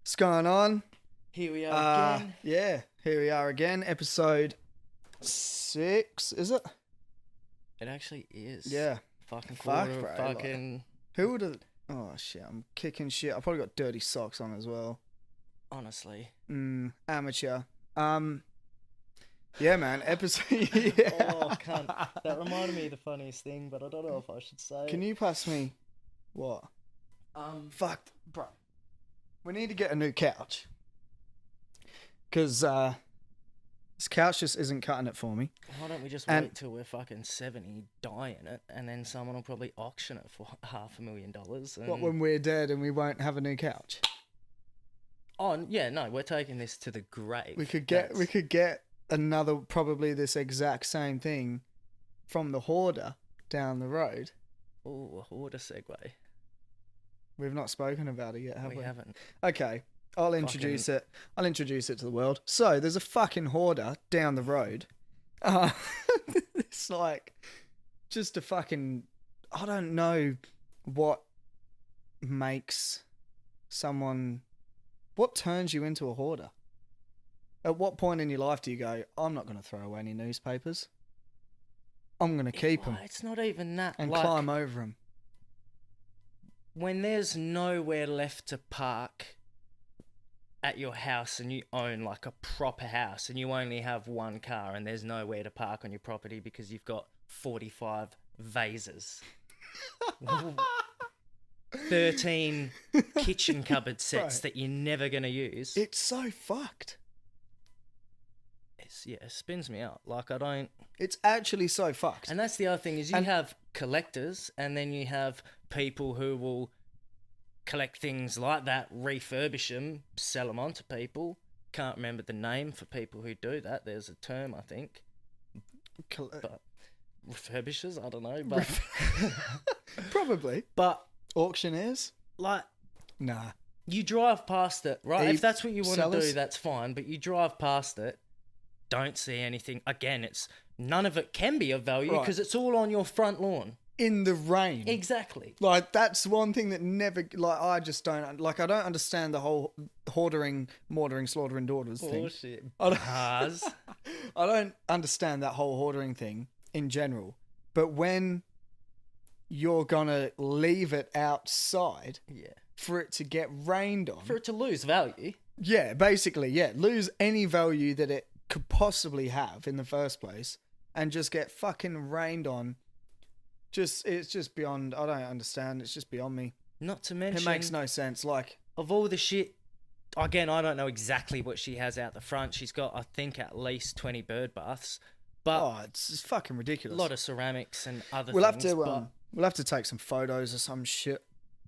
What's going on? Here we are again. Yeah, here we are again. Episode 6, is it? It actually is. Yeah. Fucking Fuck, quarter. bro, Fucking. Who would have... Oh, shit, I'm kicking shit. I probably got dirty socks on as well. Honestly. Amateur. Yeah, man, episode... yeah. Oh, cunt. That reminded me of the funniest thing, but I don't know if I should say. Can you pass me... What? Fuck, bro. We need to get a new couch. Because, this couch just isn't cutting it for me. Why don't we just wait till we're fucking 70, die in it, and then someone will probably auction it for $500,000. And... What, when we're dead and we won't have a new couch? Oh, yeah, no, we're taking this to the grave. We could get another, probably this exact same thing from the hoarder down the road. Oh, a hoarder segue. We've not spoken about it yet, have we? We haven't. Okay, I'll introduce it. I'll introduce it to the world. So there's a fucking hoarder down the road. It's like just a fucking... I don't know what makes someone... What turns you into a hoarder? At what point in your life do you go, I'm not going to throw away any newspapers. I'm going to keep them. It's not even that. And climb over them. When there's nowhere left to park at your house and you own like a proper house and you only have one car and there's nowhere to park on your property because you've got 45 vases. 13 kitchen cupboard sets that you're never going to use. It's so fucked. It spins me out. Like, I don't... It's actually so fucked. And that's the other thing is you have collectors and then you have people who will collect things like that, refurbish them, sell them on to people. Can't remember the name for people who do that. There's a term, I think. But refurbishers? I don't know. But probably. But... Auctioneers? Like... Nah. You drive past it, right? If that's what you want to do, that's fine. But you drive past it, don't see anything. Again, none of it can be of value because it's all on your front lawn. In the rain. Exactly. Like, that's one thing that never... Like, I just don't... Like, I don't understand the whole hoarding, mortaring, slaughtering daughters thing. Bullshit. I don't understand that whole hoarding thing in general. But when you're gonna leave it outside for it to get rained on... For it to lose value. Yeah, basically, yeah. Lose any value that it could possibly have in the first place and just get fucking rained on. It's just beyond... I don't understand. It's just beyond me. Not to mention... It makes no sense. Like... Of all the shit... Again, I don't know exactly what she has out the front. She's got, I think, at least 20 bird baths. But it's fucking ridiculous. A lot of ceramics and other we'll things. We'll have to take some photos or some shit.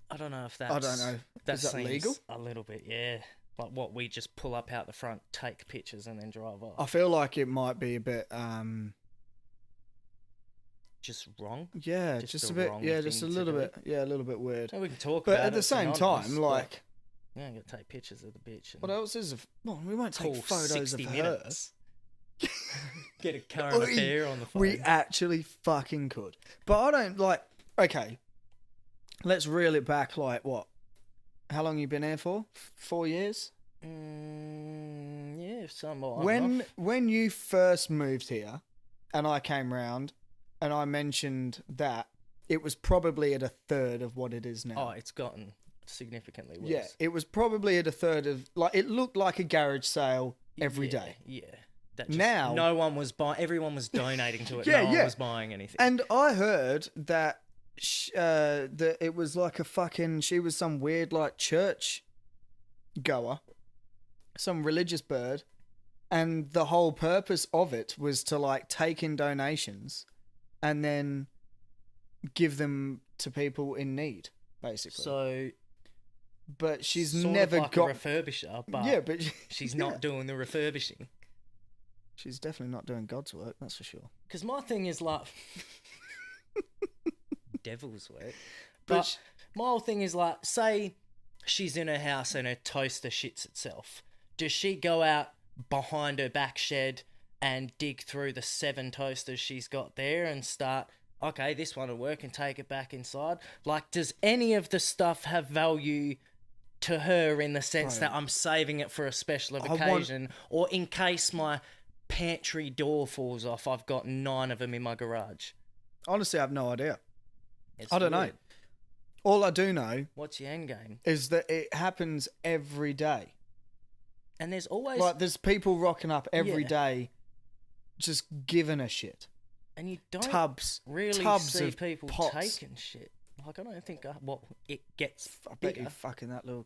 I don't know if that's... I don't know. Is that legal? A little bit, yeah. Like what we just pull up out the front, take pictures and then drive off. I feel like it might be a bit... Just wrong? Yeah, just a bit... Yeah, just a little bit... Yeah, a little bit weird. Well, we can talk about it. But at the same time, like... Yeah, I'm going to take pictures of the bitch. What else is... Well, we won't take photos of her. Get a current affair on the phone. We actually fucking could. But I don't like... Okay, let's reel it back like what? How long you been here for? 4 years? Yeah, somewhat. When you first moved here and I came round and I mentioned that, it was probably at a third of what it is now. Oh, it's gotten significantly worse. Yeah, it was probably at a third of... Like, it looked like a garage sale every day. Yeah. Now... No one was buying... Everyone was donating to it. No one was buying anything. And I heard that... that it was like a fucking... She was some weird, like, church goer. Some religious bird. And the whole purpose of it was to, like, take in donations and then give them to people in need, basically. So... But she's sort never of like got... a refurbisher, but, she's not doing the refurbishing. She's definitely not doing God's work, that's for sure. Because my thing is like... devil's work. But my whole thing is like, say she's in her house and her toaster shits itself. Does she go out behind her back shed and dig through the 7 toasters she's got there and start, okay, this one will work, and take it back inside? Like, does any of the stuff have value to her in the sense that I'm saving it for a special occasion, or in case my pantry door falls off, I've got 9 of them in my garage. Honestly, I have no idea. I don't know. All I do know... What's your end game? ...is that it happens every day. And there's always... Like, there's people rocking up every day just giving a shit. And you don't tubs see of people pots. taking shit. Like, I don't think... it gets I bet bigger. you fucking that little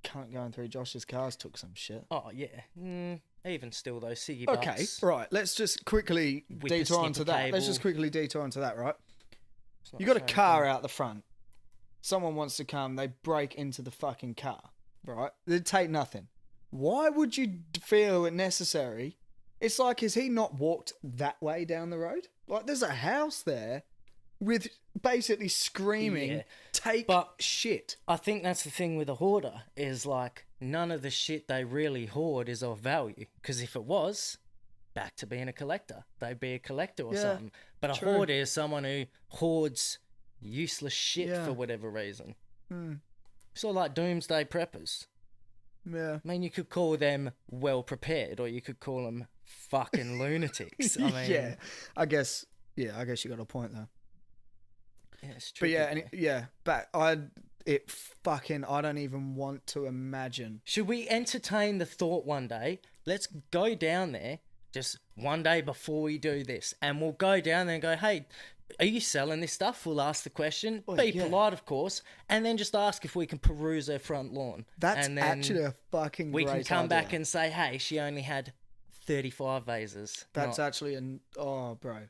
cunt going through Josh's cars took some shit. Oh, yeah. Even still, though, Siggy Butts... Okay, right. Let's just quickly detour onto that. Cable. Let's just quickly detour onto that, right? You got a car out the front. Someone wants to come. They break into the fucking car, right? They'd take nothing. Why would you feel it necessary? It's like, has he not walked that way down the road? Like, there's a house there with basically screaming, take shit. I think that's the thing with a hoarder, is like, none of the shit they really hoard is of value. Because if it was, back to being a collector. They'd be a collector or something. But a hoarder is someone who hoards useless shit for whatever reason. Sort of like doomsday preppers. Yeah. I mean, you could call them well prepared, or you could call them fucking lunatics. I mean, I guess you got a point there. Yeah, it's but true. but I don't even want to imagine. Should we entertain the thought one day? Let's go down there just one day before we do this, and we'll go down there and go, hey, are you selling this stuff? We'll ask the question. Be polite, of course, and then just ask if we can peruse their front lawn. That's and then actually a fucking great idea. We can come back and say, hey, she only had 35 vases. That's actually bro.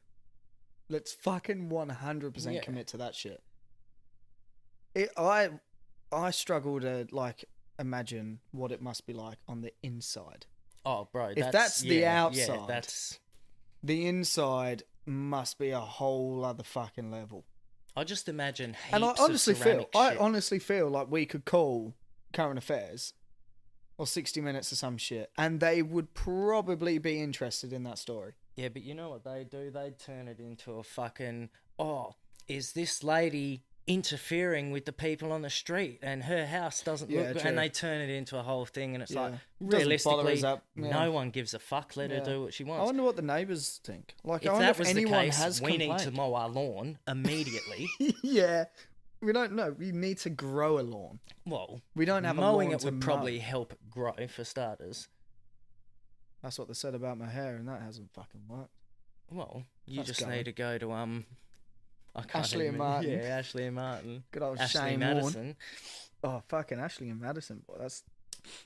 Let's fucking 100% commit to that shit. I struggle to, like, imagine what it must be like on the inside. Oh, bro. If that's the outside, that's... the inside must be a whole other fucking level. I just imagine heaps and I honestly of ceramic feel, shit. I honestly feel like we could call Current Affairs or 60 Minutes or some shit, and they would probably be interested in that story. Yeah, but you know what they do? They turn it into a fucking, is this lady interfering with the people on the street and her house doesn't look good? And they turn it into a whole thing, and it's like, realistically, no one gives a fuck. Let her do what she wants. I wonder what the neighbours think. Like, if I wonder that if was anyone the case, has we complained. need to mow our lawn immediately. Yeah. We don't know. We need to grow a lawn. Well, we don't have mowing a lawn it would probably help grow, for starters. That's what they said about my hair, and that hasn't fucking worked. Well, you just need to go to Ashley and Martin. Yeah, Ashley and Martin. Good old Ashley Shane Madison. Oh, fucking Ashley and Madison, boy.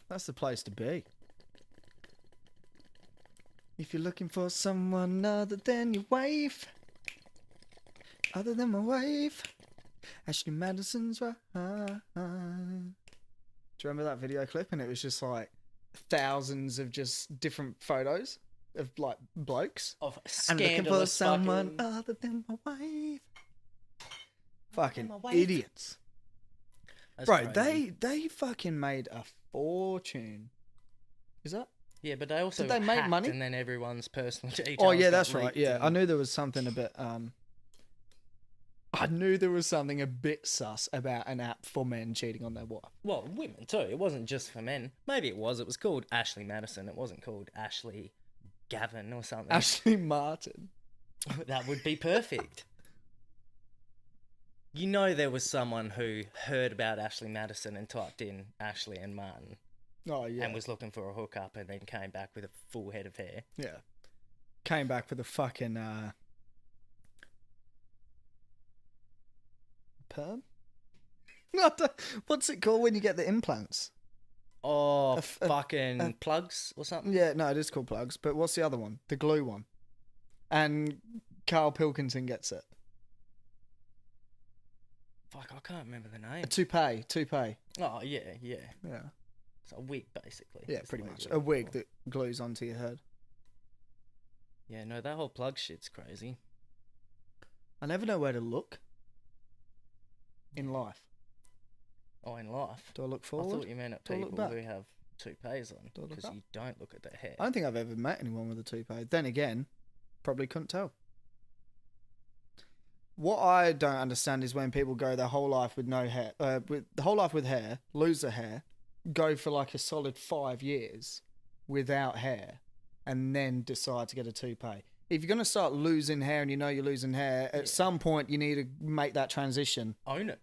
That's the place to be. If you're looking for someone other than your wife, other than my wife, Ashley Madison's right. Do you remember that video clip? And it was just like thousands of just different photos of like blokes. Of I'm looking for someone fucking... other than my wife. Fucking idiots. That's bro, crazy. they fucking made a fortune. Is that? Yeah, but they also Did they make money? And then everyone's personal details. Oh yeah, that's right. Yeah, I knew there was something a bit I knew there was something a bit sus about an app for men cheating on their wife. Well, women too. It wasn't just for men. Maybe it was. It was called Ashley Madison. It wasn't called Ashley Gavin or something. Ashley Martin. That would be perfect. You know, there was someone who heard about Ashley Madison and typed in Ashley and Martin. Oh yeah. And was looking for a hookup, and then came back with a full head of hair. Yeah. Came back with a fucking perm? What's it called when you get the implants? Oh, fucking plugs or something? Yeah, no, it is called plugs. But what's the other one? The glue one. And Carl Pilkington gets it. Fuck, I can't remember the name. A toupee. Oh, yeah. Yeah. It's a wig, basically. Yeah, pretty much. A wig that glues onto your head. Yeah, no, that whole plug shit's crazy. I never know where to look in life. Oh, in life? Do I look forward? I thought you meant at people who have toupees on, because you don't look at their hair. I don't think I've ever met anyone with a toupee. Then again, probably couldn't tell. What I don't understand is when people go their whole life with no hair, with the whole life with hair, lose their hair, go for like a solid 5 years without hair and then decide to get a toupee. If you're going to start losing hair and you know you're losing hair, at some point you need to make that transition. Own it.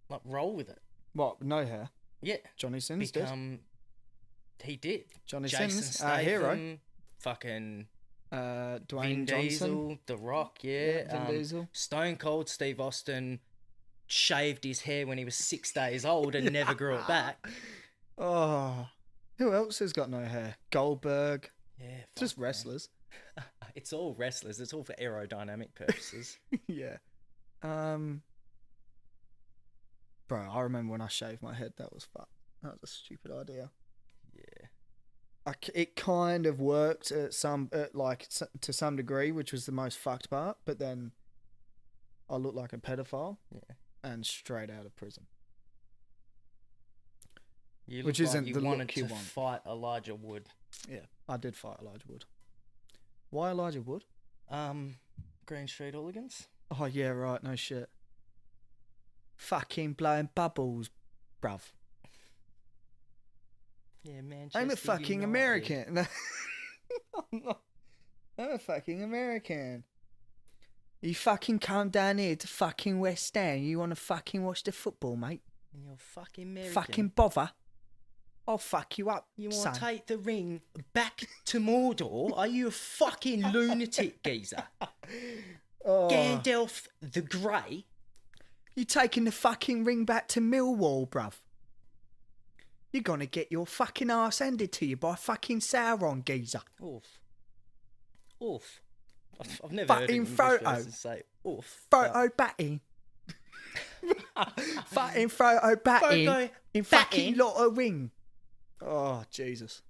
Like, roll with it. What? No hair? Yeah. Johnny Sins did. He did. Johnny Jason Sins, our hero. Statham, fucking Dwayne Vin Johnson. Diesel, The Rock, yeah. Vin Diesel. Stone Cold Steve Austin shaved his hair when he was 6 days old and never grew it back. Oh, who else has got no hair? Goldberg. Yeah. Just wrestlers. It's all wrestlers. It's all for aerodynamic purposes. Yeah. Bro, I remember when I shaved my head. That was fucked. That was a stupid idea. Yeah. It kind of worked to some degree, which was the most fucked part. But then I looked like a pedophile. Yeah. And straight out of prison. You Which look isn't like the you look wanted you to want. fight Elijah Wood. Yeah, I did fight Elijah Wood. Why Elijah Wood? Green Street Hooligans. Oh yeah, right. No shit. Fucking blowing bubbles, bruv. Yeah, Manchester I'm a fucking United. American. I'm not. I'm a fucking American. You fucking come down here to fucking West End. You want to fucking watch the football, mate? And you're fucking American. Fucking bother. I'll fuck you up, You son. want to take the ring back to Mordor? Are you a fucking lunatic, geezer? Oh. Gandalf the Grey? You taking the fucking ring back to Millwall, bruv? You're gonna get your fucking arse handed to you by fucking Sauron, geezer. Oof. Oof. I've never heard an Fucking English Fro-o. person say oof. Fro-o Ba-ins. Fucking Fro-o Ba-ins. Fro-o In fucking Ba-ins. lot of ring. Oh, Jesus.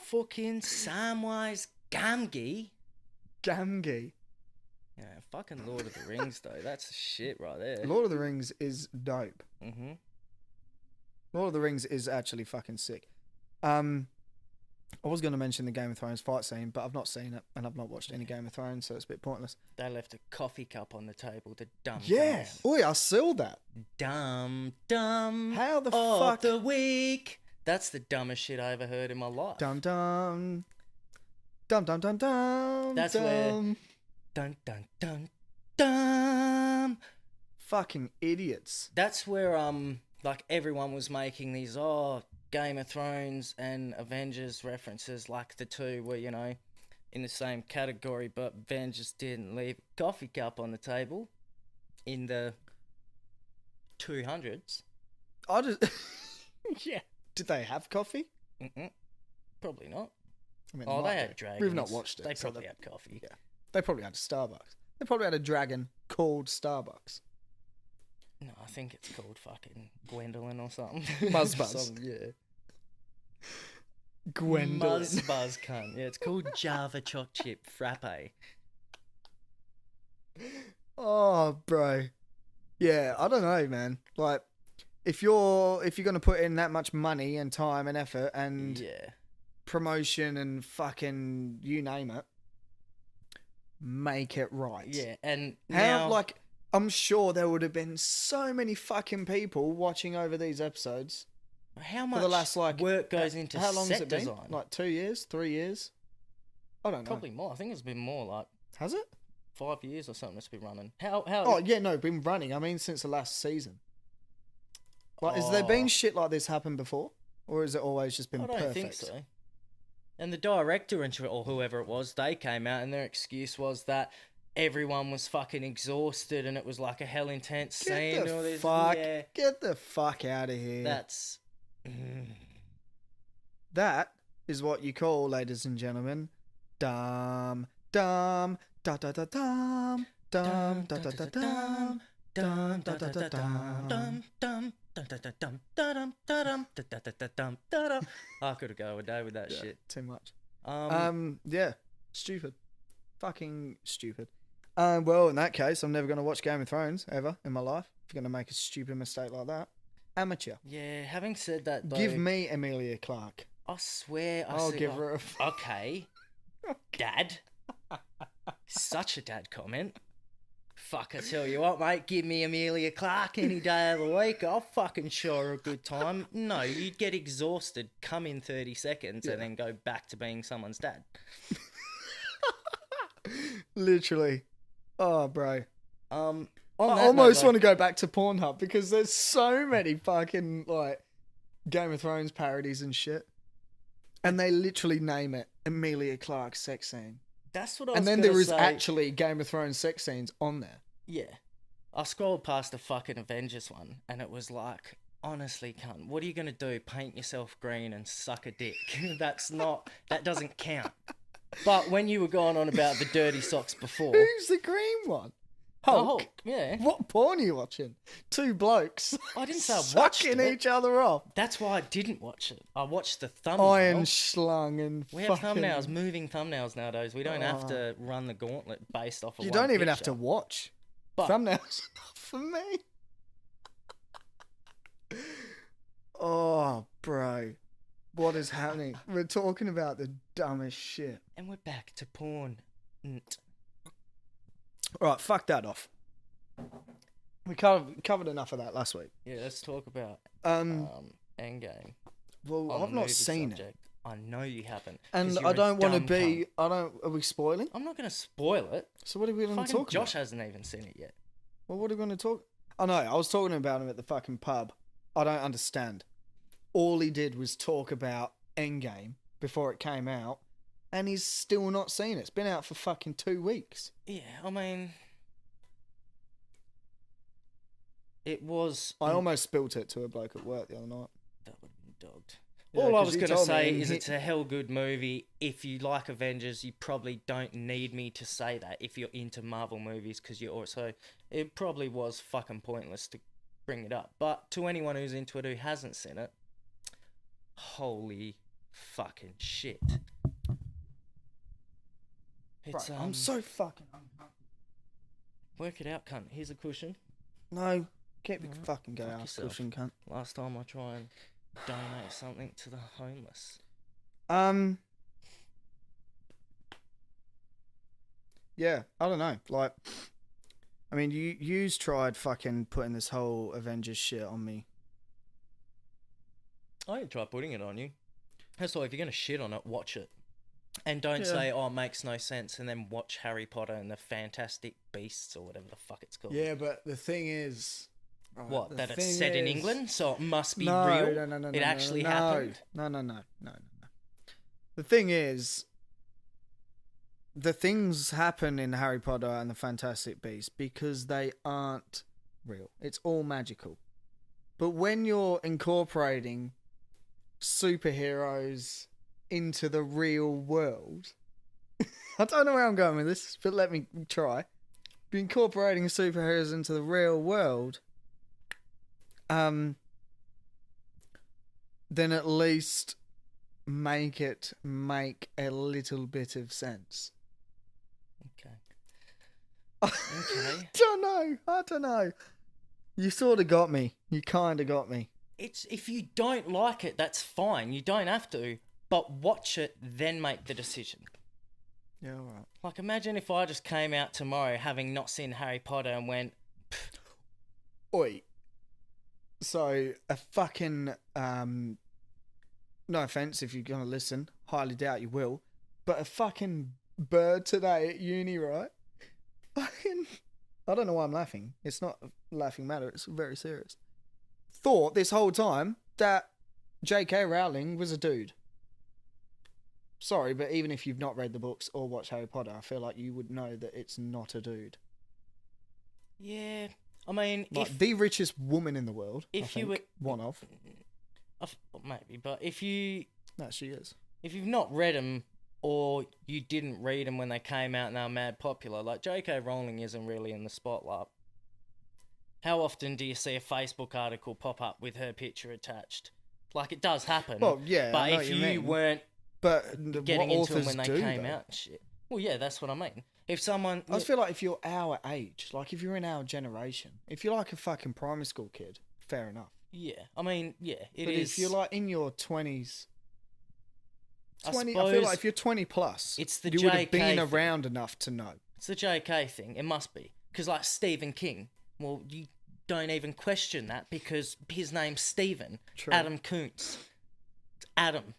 Fucking Samwise Gamgee. Gamgee. Yeah, fucking Lord of the Rings, though. That's shit right there. Lord of the Rings is dope. Mm-hmm. Lord of the Rings is actually fucking sick. I was going to mention the Game of Thrones fight scene, but I've not seen it, and I've not watched any Game of Thrones, so it's a bit pointless. They left a coffee cup on the table. The dumb. Yeah. cunts. Oi, I saw that. Dumb. How the of fuck? the week. That's the dumbest shit I ever heard in my life. Dum dum. Dum dum dum dum. That's dum. where- Dun dun dun dun. Fucking idiots. That's where like everyone was making these Game of Thrones and Avengers references, like the two were, you know, in the same category, but Avengers didn't leave a coffee cup on the table in the 200s. I just yeah. Did they have coffee? Mm-mm. Probably not. I mean, Oh, might they do. had dragons. We've not watched it. They so probably had coffee. Yeah. They probably had a Starbucks. They probably had a dragon called Starbucks. No, I think it's called fucking Gwendolyn or something. Buzz. Yeah. Gwendolyn. Buzz cunt. Yeah, it's called Java Choc Chip Frappe. Oh, bro. Yeah, I don't know, man. Like, if you're gonna put in that much money and time and effort and Yeah. promotion and fucking you name it, make it right. Yeah, and How now... like I'm sure there would have been so many fucking people watching over these episodes. How much the last, like, work goes into How long set has it been? design? Like 2 years, 3 years? I don't know. Probably more. I think it's been more, like Has it? 5 years or something it's been running. How? Oh yeah, no, been running. I mean, since the last season. Like, has there been shit like this happen before, or has it always just been I don't perfect? think so. And the director or whoever it was, they came out and their excuse was that everyone was fucking exhausted and it was like a hell intense scene. Get and all the this. fuck, Yeah, get the fuck out of here. that's. That is what you call, ladies and gentlemen, dum dum da da da dum dum da da da dum dum da da da dum. I could have gone a day with that Yeah, shit. too much. Yeah. Stupid, fucking stupid. Well, in that case, I'm never gonna watch Game of Thrones ever in my life. If you're gonna make a stupid mistake like that, amateur. Yeah, having said that, though, Give me Emilia Clarke. I swear I'll give her a. Okay. Dad. Such a dad comment. Fuck, I tell you what, mate, give me Amelia Clark any day of the week. I'll fucking show her a good time. No, you'd get exhausted, come in 30 seconds, and then go back to being someone's dad. Literally. Oh, bro. I almost want to go back to Pornhub because there's so many fucking, like, Game of Thrones parodies and shit. And they literally name it Amelia Clark's sex scene. That's what I was And then gonna there is say. actually Game of Thrones sex scenes on there. Yeah. I scrolled past the fucking Avengers one, and it was like, honestly, cunt, what are you going to do? Paint yourself green and suck a dick? That doesn't count. But when you were going on about the dirty socks before... Who's the green one? Hulk? Yeah. What porn are you watching? Two blokes. I didn't say I watched sucking it. each other off. That's why I didn't watch it. I watched the thumbnail. Iron slung and We have thumbnails, moving thumbnails nowadays. We don't have to run the gauntlet based off of You one don't even have picture. to watch. But Thumbnails enough for me. Oh, bro. What is happening? We're talking about the dumbest shit. And we're back to porn. Right, fuck that off. We covered enough of that last week. Yeah, let's talk about Endgame. Well, On I've the not movie seen subject. it. I know you haven't. And 'cause you're I a don't want to dumb be... cunt. Are we spoiling? I'm not going to spoil it. So what are we going to Fucking talk Josh about? hasn't even seen it yet. Well, what are we going to talk... I know, I was talking about him at the fucking pub. I don't understand. All he did was talk about Endgame before it came out, and he's still not seen it. It's been out for fucking 2 weeks. Yeah, I mean... It was... I almost spilt it to a bloke at work the other night. That would have been dogged. Yeah, All I 'cause was you going to told me say and is he- it's a hell good movie. If you like Avengers, you probably don't need me to say that if you're into Marvel movies, because you're also... It probably was fucking pointless to bring it up. But to anyone who's into it who hasn't seen it, holy fucking shit. It's, Right, I'm so fucking... Work it out, cunt. Here's a cushion. No, get the fucking go Fuck ass yourself. cushion, cunt. Last time I try and donate something to the homeless. Yeah, I don't know. Like, I mean, you's tried fucking putting this whole Avengers shit on me. I didn't try putting it on you. That's why, if you're going to shit on it, watch it. And don't Yeah. say, oh, it makes no sense, and then watch Harry Potter and the Fantastic Beasts or whatever the fuck it's called. Yeah, but the thing is... right, What, the that it's thing set in is- England, so it must be No, real? no. It actually no, happened? No. The thing is, the things happen in Harry Potter and the Fantastic Beasts because they aren't real. It's all magical. But when you're incorporating superheroes into the real world, I don't know where I'm going with this, but let me try. Be incorporating superheroes into the real world, then at least make a little bit of sense. Okay. Okay. I don't know. You sort of got me. You kind of got me. It's, if you don't like it, that's fine. You don't have to. But watch it, then make the decision. Yeah, all right. Like, imagine if I just came out tomorrow having not seen Harry Potter and went, Oi. So, a fucking, no offense if you're going to listen, highly doubt you will, but a fucking bird today at uni, right? Fucking, I don't know why I'm laughing. It's not a laughing matter, it's very serious. Thought this whole time that J.K. Rowling was a dude. Sorry, but even if you've not read the books or watched Harry Potter, I feel like you would know that it's not a dude. yeah. I mean, Like, the richest woman in the world. if I you think. were- One of. Maybe, but if you've No, she is. not read them, or you didn't read them when they came out and they were mad popular, like J.K. Rowling isn't really in the spotlight. How often do you see a Facebook article pop up with her picture attached? Like, it does happen. Well, yeah, but I know if what you mean. weren't But getting what into them authors when they do, came though. out and shit. Well, yeah, that's what I mean. If someone... I just feel like if you're our age, like if you're in our generation, if you're like a fucking primary school kid, fair enough. Yeah, I mean, yeah, it But is... if you're like in your 20s, I 20, I suppose feel like if you're 20 plus, it's the you would have JK been thing. around enough to know. It's the JK thing. It must be. Because like Stephen King, well, you don't even question that because his name's Stephen. True. Adam Kuntz. It's Adam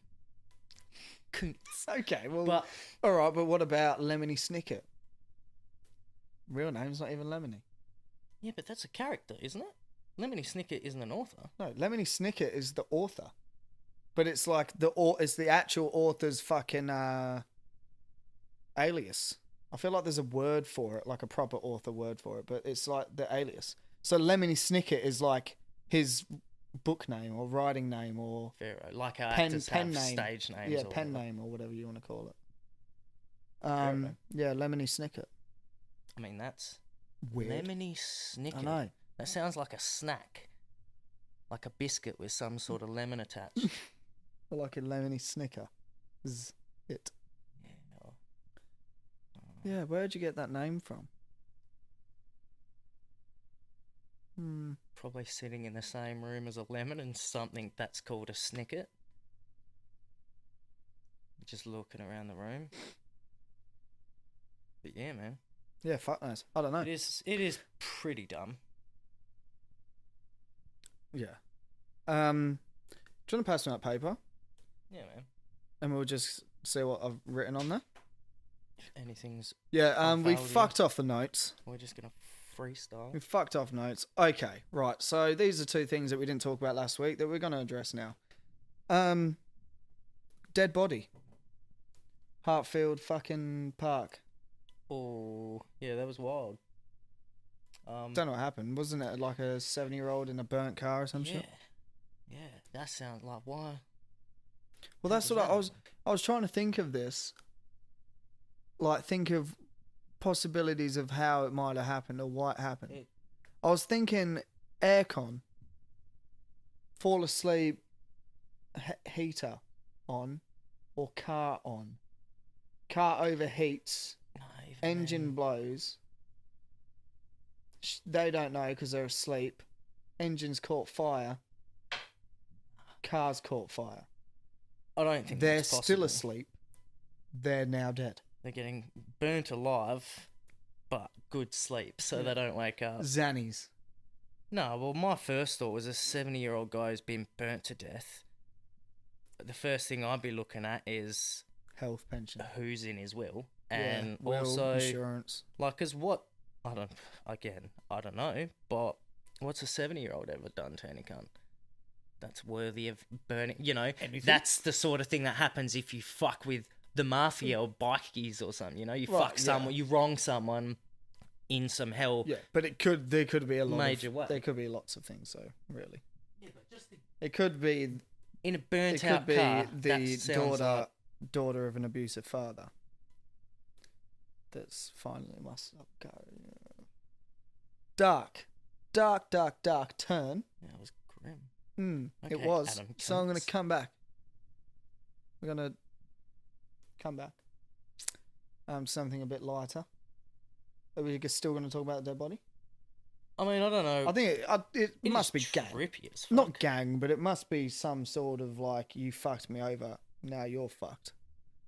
Kuntz. Okay, well, But all right, but what about Lemony Snicket? Real name's not even Lemony. yeah, but that's a character, isn't it? Lemony Snicket isn't an author. No, Lemony Snicket is the author, but it's like it's the actual author's fucking alias. I feel like there's a word for it, like a proper author word for it, but it's like the alias. So Lemony Snicket is like his book name or writing name or Pharaoh, like our actors have stage names. Yeah, or pen whatever. name or whatever you want to call it. Pharaoh. Yeah, Lemony Snicket. I mean, that's Weird. Lemony Snicket. I know. That sounds like a snack, like a biscuit with some sort of lemon attached. I like a Lemony Snicker. Is it? Yeah, no. Yeah, where'd you get that name from? Probably sitting in the same room as a lemon and something that's called a snicket. Just looking around the room. But yeah, man. Yeah, fuck knows. I don't know. It is pretty dumb. Yeah. Do you want to pass me that paper? Yeah, man. And we'll just see what I've written on there? If anything's... Yeah, we value. fucked off the notes. We're just going to freestyle. We fucked off notes. Okay, right. So these are two things that we didn't talk about last week that we're going to address now. Dead body. Hartfield fucking Park. Oh, yeah, that was wild. Don't know what happened. Wasn't it like a 70-year-old in a burnt car or some shit? Yeah, that sounds like why. Well, that's what I was trying to think of this. Like, think of possibilities of how it might have happened or why it happened. I was thinking aircon, fall asleep, heater on, or car on. Car overheats, engine blows. They don't know because they're asleep. Engine's caught fire. Car's caught fire. I don't think they're that's possible. still asleep. They're now dead. They're getting burnt alive, but good sleep, so they don't wake up. Zannies. No, well, my first thought was a 70-year-old guy who's been burnt to death. The first thing I'd be looking at is Health pension. who's in his will, and will, also insurance. like, cause what I don't know, but what's a 70-year-old ever done to any cunt that's worthy of burning? You know, that's the sort of thing that happens if you fuck with the mafia or bikies or something. You know, you fuck someone, you wrong someone in some hell. Yeah, but there could be a lot major way. There could be lots of things. So really, Yeah, but just it could be. in a burnt It out could be car. the daughter of an abusive father. That's finally must go. Dark turn. Yeah, it was grim. It Okay, was. Adam So I'm going to Kuntz. come back. We're going to come back. Something a bit lighter. Are we still going to talk about the dead body? I mean, I don't know. I think it must be is gang. trippy as fuck. Not gang, but it must be some sort of like, you fucked me over, now you're fucked.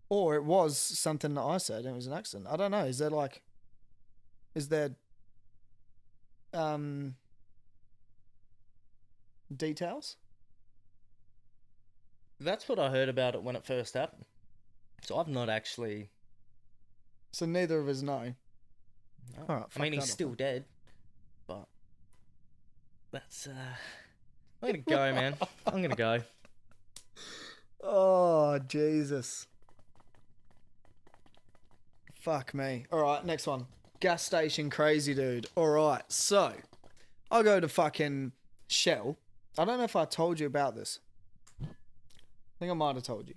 Or it was something that I said and it was an accident. I don't know. Is there details? That's what I heard about it when it first happened. So I've not actually. So neither of us know. No. All right, I mean, fuck he's that still up. dead, but that's. I'm gonna go, man. I'm gonna go. Oh, Jesus. Fuck me. All right, next one. Gas station crazy dude. All right, so I go to fucking Shell. I don't know if I told you about this. I think I might have told you.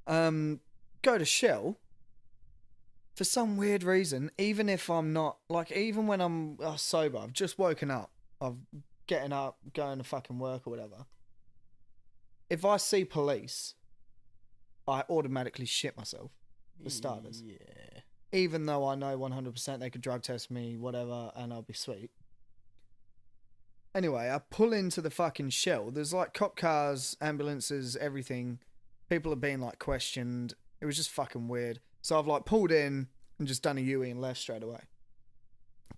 Go to Shell. For some weird reason, even if I'm not, like, even when I'm sober, I've just woken up, I'm getting up, going to fucking work or whatever. If I see police, I automatically shit myself, for starters. Yeah. Even though I know 100% they could drug test me, whatever, and I'll be sweet. Anyway, I pull into the fucking Shell. There's like cop cars, ambulances, everything. People are being like questioned. It was just fucking weird. So I've like pulled in and just done a U-E and left straight away.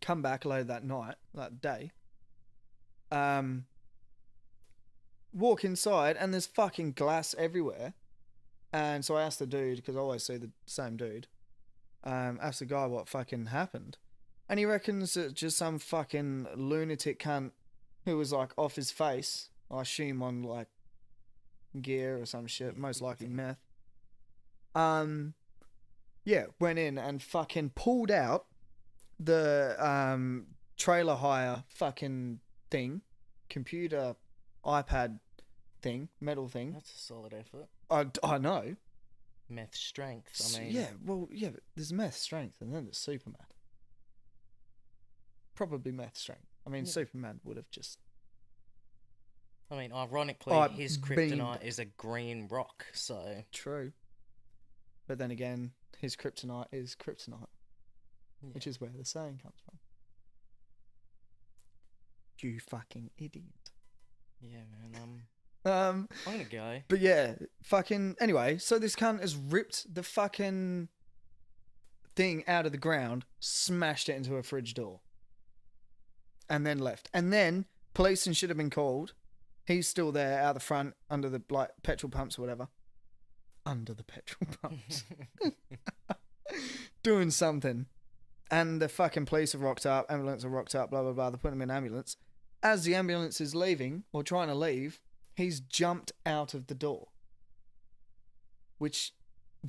Come back later that day. Walk inside and there's fucking glass everywhere. And so I asked the dude, because I always see the same dude, asked the guy what fucking happened. And he reckons it's just some fucking lunatic cunt who was like off his face, I assume on like gear or some shit, most likely meth. Yeah, went in and fucking pulled out the trailer hire fucking thing, computer, iPad thing, metal thing. That's a solid effort. I know. Meth strength. I mean, yeah, but there's meth strength and then there's Superman. Probably meth strength. I mean, Superman would have just. I mean, ironically, his kryptonite is a green rock, so. True. But then again, his kryptonite is kryptonite, which is where the saying comes from. You fucking idiot. Yeah, man. I'm gonna go. But yeah, fucking. Anyway, so this cunt has ripped the fucking thing out of the ground, smashed it into a fridge door, and then left. And then police and shit have been called. He's still there out the front under the like petrol pumps or whatever. Under the petrol pumps. Doing something. And the fucking police have rocked up, ambulance have rocked up, blah, blah, blah. They're putting him in ambulance. As the ambulance is leaving, or trying to leave, he's jumped out of the door. Which,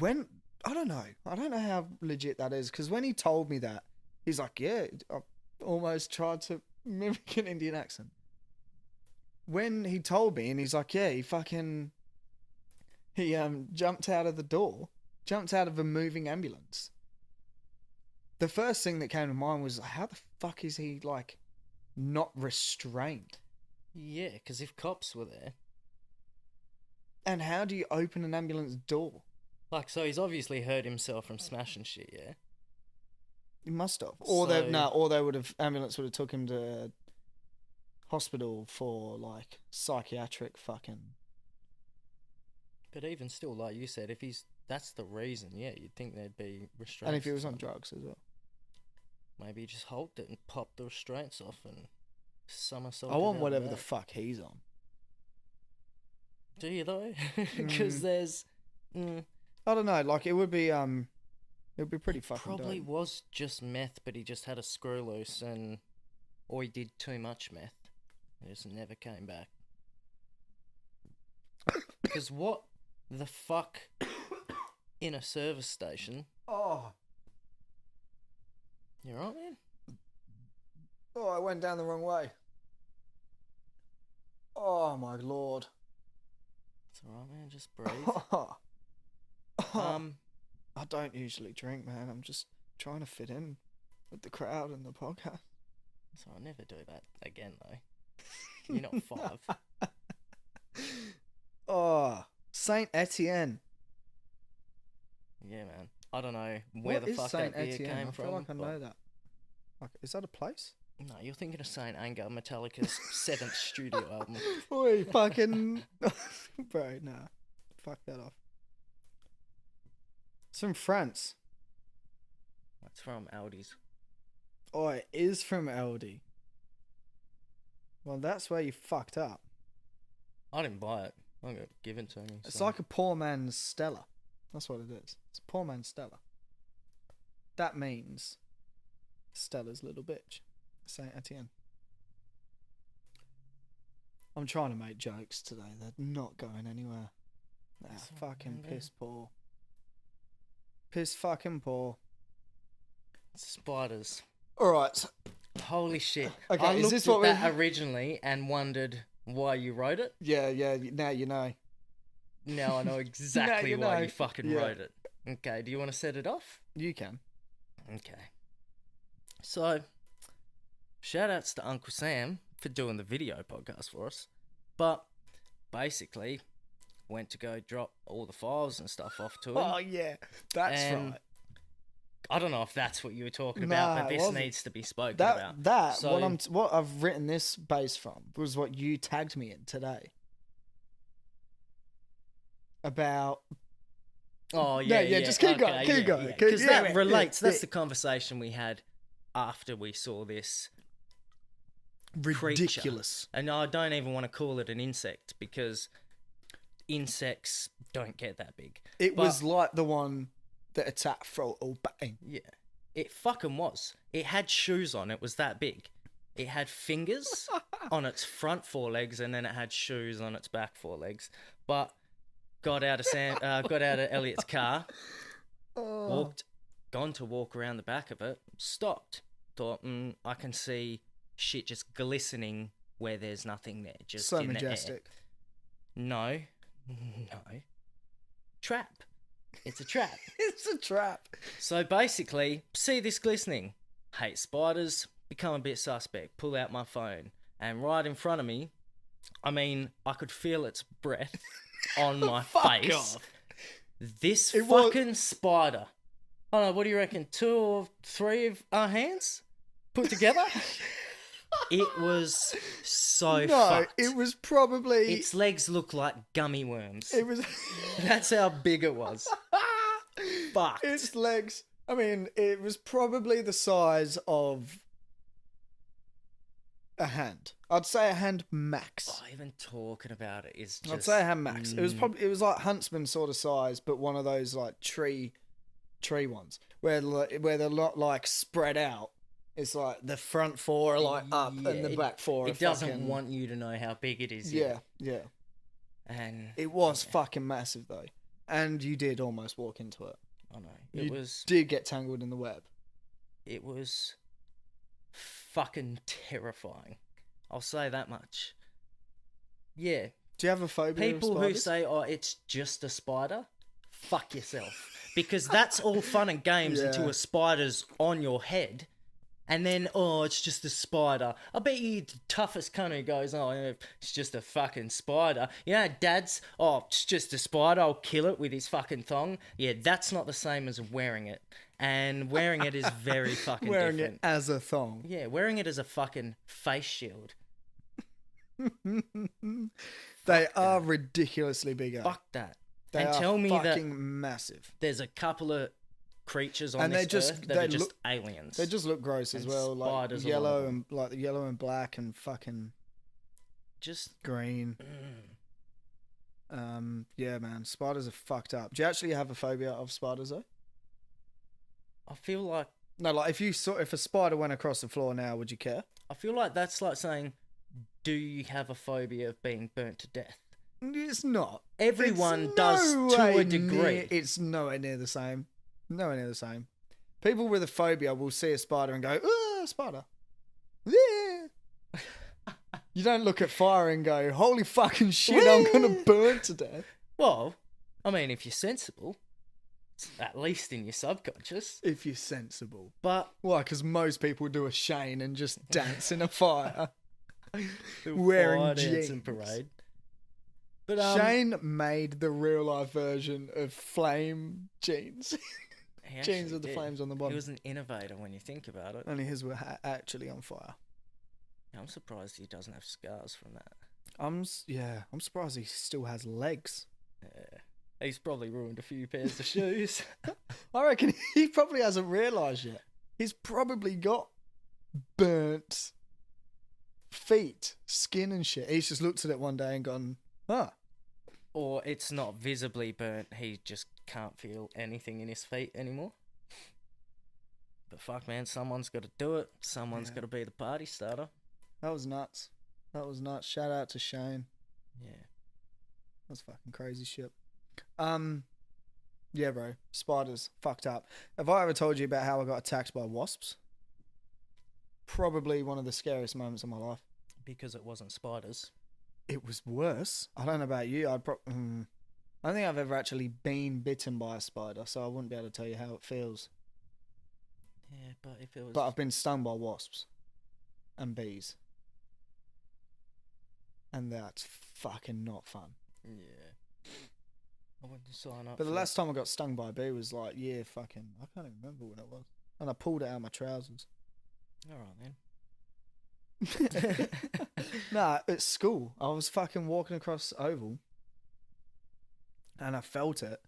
I don't know how legit that is, because when he told me that, he's like, yeah, I almost tried to mimic an Indian accent. When he told me, and he's like, yeah, he jumped out of the door, jumped out of a moving ambulance. The first thing that came to mind was, how the fuck is he, like, not restrained? Yeah, because if cops were there. And how do you open an ambulance door? Like, so he's obviously hurt himself from smashing shit, yeah? He must have. Or ambulance would have took him to hospital for, like, psychiatric fucking... But even still, like you said, if that's the reason, yeah, you'd think there'd be restraints. And if he was on drugs as well. Maybe he just hulked it and popped the restraints off and somersaulted. I want whatever the fuck he's on. Do you though? Because there's... I don't know, like it would be pretty fucking probably dope. Was just meth, but he just had a screw loose or he did too much meth. He just never came back. Because what the fuck in a service station? Oh. You right, man? Oh, I went down the wrong way. Oh my lord. It's alright, man. Just breathe. I don't usually drink, man. I'm just trying to fit in with the crowd and the podcast. So I'll never do that again, though. You're not 5. Oh, Saint Etienne. Yeah, man. I don't know where the fuck that beer came from. I feel like I know that. Like, is that a place? No, you're thinking of Saint Anger, Metallica's 7th studio album. Oi, fucking... Bro, nah. Fuck that off. It's from France. It's from Aldi's. Oh, it is from Aldi. Well, that's where you fucked up. I didn't buy it. I got given to me. It's like a poor man's Stella. That's what it is. It's a poor man's Stella. That means Stella's little bitch. Saint Etienne. I'm trying to make jokes today. They're not going anywhere. Nah, fucking piss poor. Piss fucking poor. Spiders. Alright. Holy shit. Okay, I is looked this at what that originally and wondered why you wrote it. Yeah, now you know. Now I know exactly why you fucking wrote it. Okay, do you want to set it off? You can. Okay. So, shout outs to Uncle Sam for doing the video podcast for us. But, basically, went to go drop all the files and stuff off to him. Oh, yeah. That's right. I don't know if that's what you were talking about, but this needs to be spoken about. What I've written this based from was what you tagged me in today. About... Oh, yeah, just keep going. Because that relates. That's the conversation we had after we saw this Ridiculous. creature. And I don't even want to call it an insect because insects don't get that big. It was like the one that attacked Fro-o Ba-ins. Yeah, it fucking was. It had shoes on. It was that big. It had fingers on its front forelegs, and then it had shoes on its back forelegs. But got out of Elliot's car, gone to walk around the back of it, stopped. Thought, I can see shit just glistening where there's nothing there. Just So in majestic. The air. No. Trap. It's a trap. It's a trap. So basically, see this glistening. Hate spiders. Become a bit suspect. Pull out my phone. And right in front of me, I mean, I could feel its breath on my face. Off. This fucking spider. I don't know, what do you reckon? 2 or 3 of our hands put together? It was so fucked. It was probably... Its legs look like gummy worms. It was... That's how big it was. Fucked. Its legs... I mean, it was probably the size of a hand. I'd say a hand max. Oh, even talking about it is just... I'd say a hand max. It was like huntsman sort of size, but one of those like tree ones where they're not like spread out. It's like the front 4 are like up and the back 4 are It doesn't want you to know how big it is. Yeah. And it was fucking massive though. And you did almost walk into it. I know. You did get tangled in the web. It was fucking terrifying. I'll say that much. Yeah. Do you have a phobia People of who spiders? say, "Oh, it's just a spider," fuck yourself. Because that's all fun and games until a spider's on your head. And then, oh, it's just a spider. I bet you the toughest cunt who goes, oh, yeah, it's just a fucking spider. You know, dad's, oh, it's just a spider. I'll kill it with his fucking thong. Yeah, that's not the same as wearing it. And wearing it is very fucking wearing different. it as a thong. Yeah, wearing it as a fucking face shield. They are ridiculously big. Fuck that. They and are tell me that fucking massive. there's a couple of creatures on And this they just- earth that they are just look- aliens. They just look gross as And well, like spiders are one of yellow them. and like yellow and black and fucking just green. Yeah, man, spiders are fucked up. Do you actually have a phobia of spiders though? I feel like No, like if a spider went across the floor now, would you care? that's like saying, do you have a phobia of being burnt to death? It's not. Everyone It's does to a nowhere degree. It's nowhere near the same. Nowhere near the same. People with a phobia will see a spider and go, "Ah, spider." Yeah. You don't look at fire and go, "Holy fucking shit, I'm gonna burn to death." Well, I mean, if you're sensible, it's at least in your subconscious. If you're sensible. But Why? Because most people do a Shane and just dance in a fire. the Wearing fire dancing jeans. parade. But Shane made the real life version of flame jeans. he Jeans actually with the did. flames on the He bottom. was an innovator when you think about it. Only his were actually on fire. I'm surprised he doesn't have scars from that. I'm surprised he still has legs. Yeah. He's probably ruined a few pairs of shoes. I reckon he probably hasn't realised yet. He's probably got burnt feet, skin and shit. He's just looked at it one day and gone, "Huh." Or it's not visibly burnt, he just can't feel anything in his feet anymore. But fuck, man, someone's got to do it. Someone's got to be the party starter. That was nuts. Shout out to Shane. Yeah. That's fucking crazy shit. Yeah, bro. Spiders. Fucked up. Have I ever told you about how I got attacked by wasps? Probably one of the scariest moments of my life. Because it wasn't spiders. It was worse. I don't know about you. I don't think I've ever actually been bitten by a spider, so I wouldn't be able to tell you how it feels. Yeah, but if it was... But I've been stung by wasps and bees. And that's fucking not fun. Yeah. I wouldn't sign up But the for last time I got stung by a bee was like, I can't even remember when it was. And I pulled it out of my trousers. that. Alright then. Nah, at school, I was fucking walking across Oval and I felt it.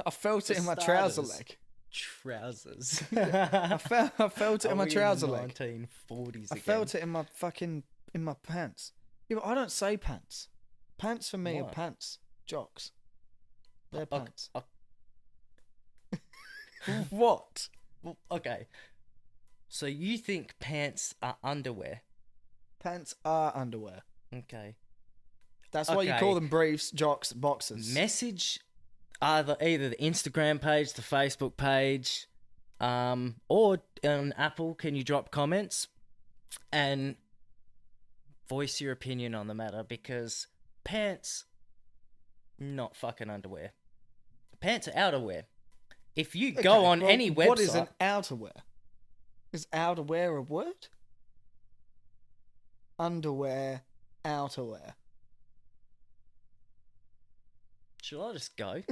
I felt it in my trouser starters. leg. trousers. I felt it in my trouser leg. 1940s I again. felt it in my pants. Yeah, but I don't say pants. Pants for me are What? pants. Jocks. They're Ok- pants. ok- What? Well, okay. So you think pants are underwear? Pants are underwear. Okay. That's why you Okay. call them briefs, jocks, boxers. Message either the Instagram page, the Facebook page, or on Apple. Can you drop comments and voice your opinion on the matter? Because pants, not fucking underwear. Pants are outerwear. If you go on any website, what is an outerwear? Is outerwear a word? Underwear, outerwear. should I just go?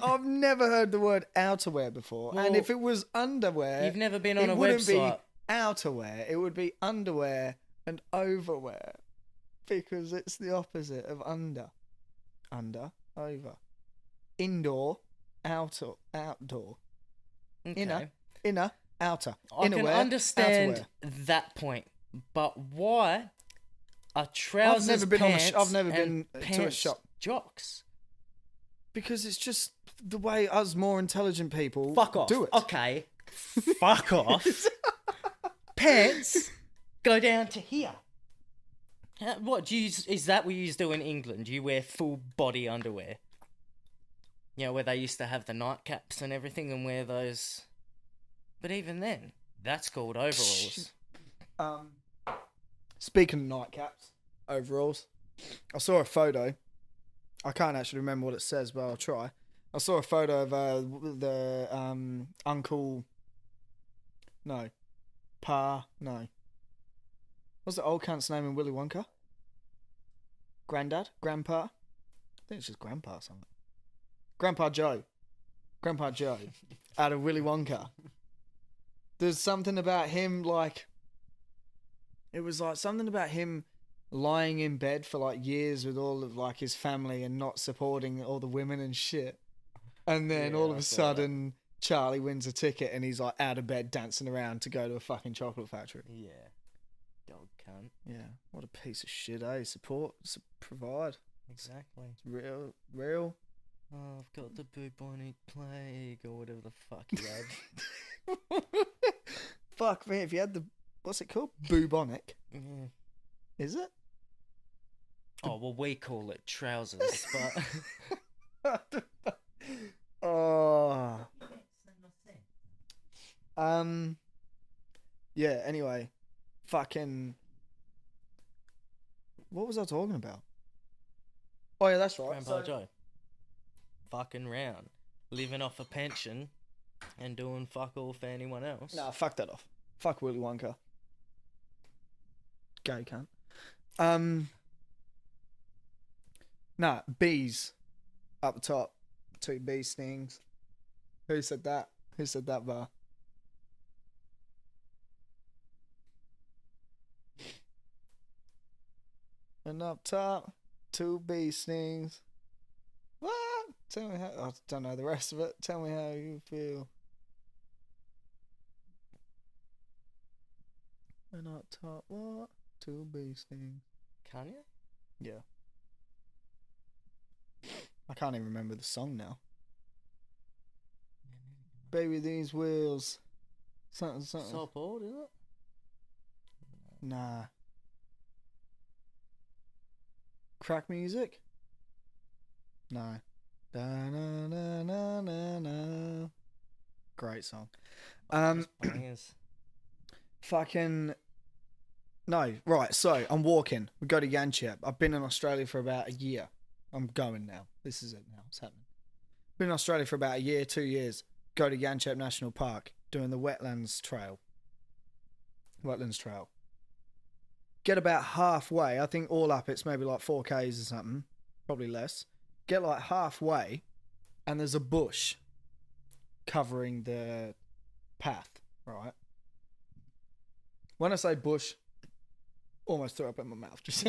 I've never heard the word outerwear before. Well, and if it was underwear, You've never been on it a wouldn't website. be outerwear. It would be underwear and overwear. Because it's the opposite of under. Under, over. Indoor, outdoor. Okay. Inner, outer. I can Innerwear, understand outerwear. that point, but why are trousers, never been on a pants, I've never and been to a pants shop. jocks? Because it's just the way us more intelligent people Fuck off. do it. Okay. Fuck off. Pants go down to here. What do you? Is that what you do in England? You wear full body underwear. You know, where they used to have the nightcaps and everything, and wear those. But even then, that's called overalls. Speaking of nightcaps, overalls, I saw a photo. I can't actually remember what it says, but I'll try. I saw a photo of the uncle. No, Pa. No. What's the old cunt's name in Willy Wonka? Granddad, Grandpa. I think it's just Grandpa or something. Grandpa Joe. Grandpa Joe. Out of Willy Wonka. There's something about him like. It was like something about him lying in bed for like years with all of like his family and not supporting all the women and shit. And then Yeah, all of I a saw sudden, Charlie wins a ticket and he's like out of bed dancing around to go to a fucking chocolate factory. Yeah. Dog cunt. Yeah, what a piece of shit, eh? Provide. Exactly. It's real. Oh, I've got the bubonic plague or whatever the fuck he had. Fuck me, if you had the, what's it called? Bubonic. Yeah. Is it? Oh, well, we call it trousers, but... Oh. Yeah, anyway. Fucking. What was I talking about? Oh, yeah, that's right. Grandpa Joe. Fucking round. Living off a pension and doing fuck all for anyone else. Nah, fuck that off. Fuck Willy Wonka. Gay cunt. Nah, bees. Up the top. 2 bee stings. Who said that? Who said that bar? And up top, 2 bee stings. What? Tell me how. I don't know the rest of it. Tell me how you feel. And up top, what? 2 bee stings. Kanye? Yeah. I can't even remember the song now. Baby, these wheels. Something. So bored, is it? Nah. Crack music? No. Da-na-na-na-na-na. Great song. Bangers. Fucking. No, right, so I'm walking. We go to Yanchep. I've been in Australia for about a year. I'm going now. This is it now. It's happening. Been in Australia for about a year, 2 years. Go to Yanchep National Park, doing the Wetlands Trail. Get about halfway. I think all up it's maybe like 4Ks or something. Probably less. Get like halfway, and there's a bush covering the path, right? When I say bush, almost threw up in my mouth. Just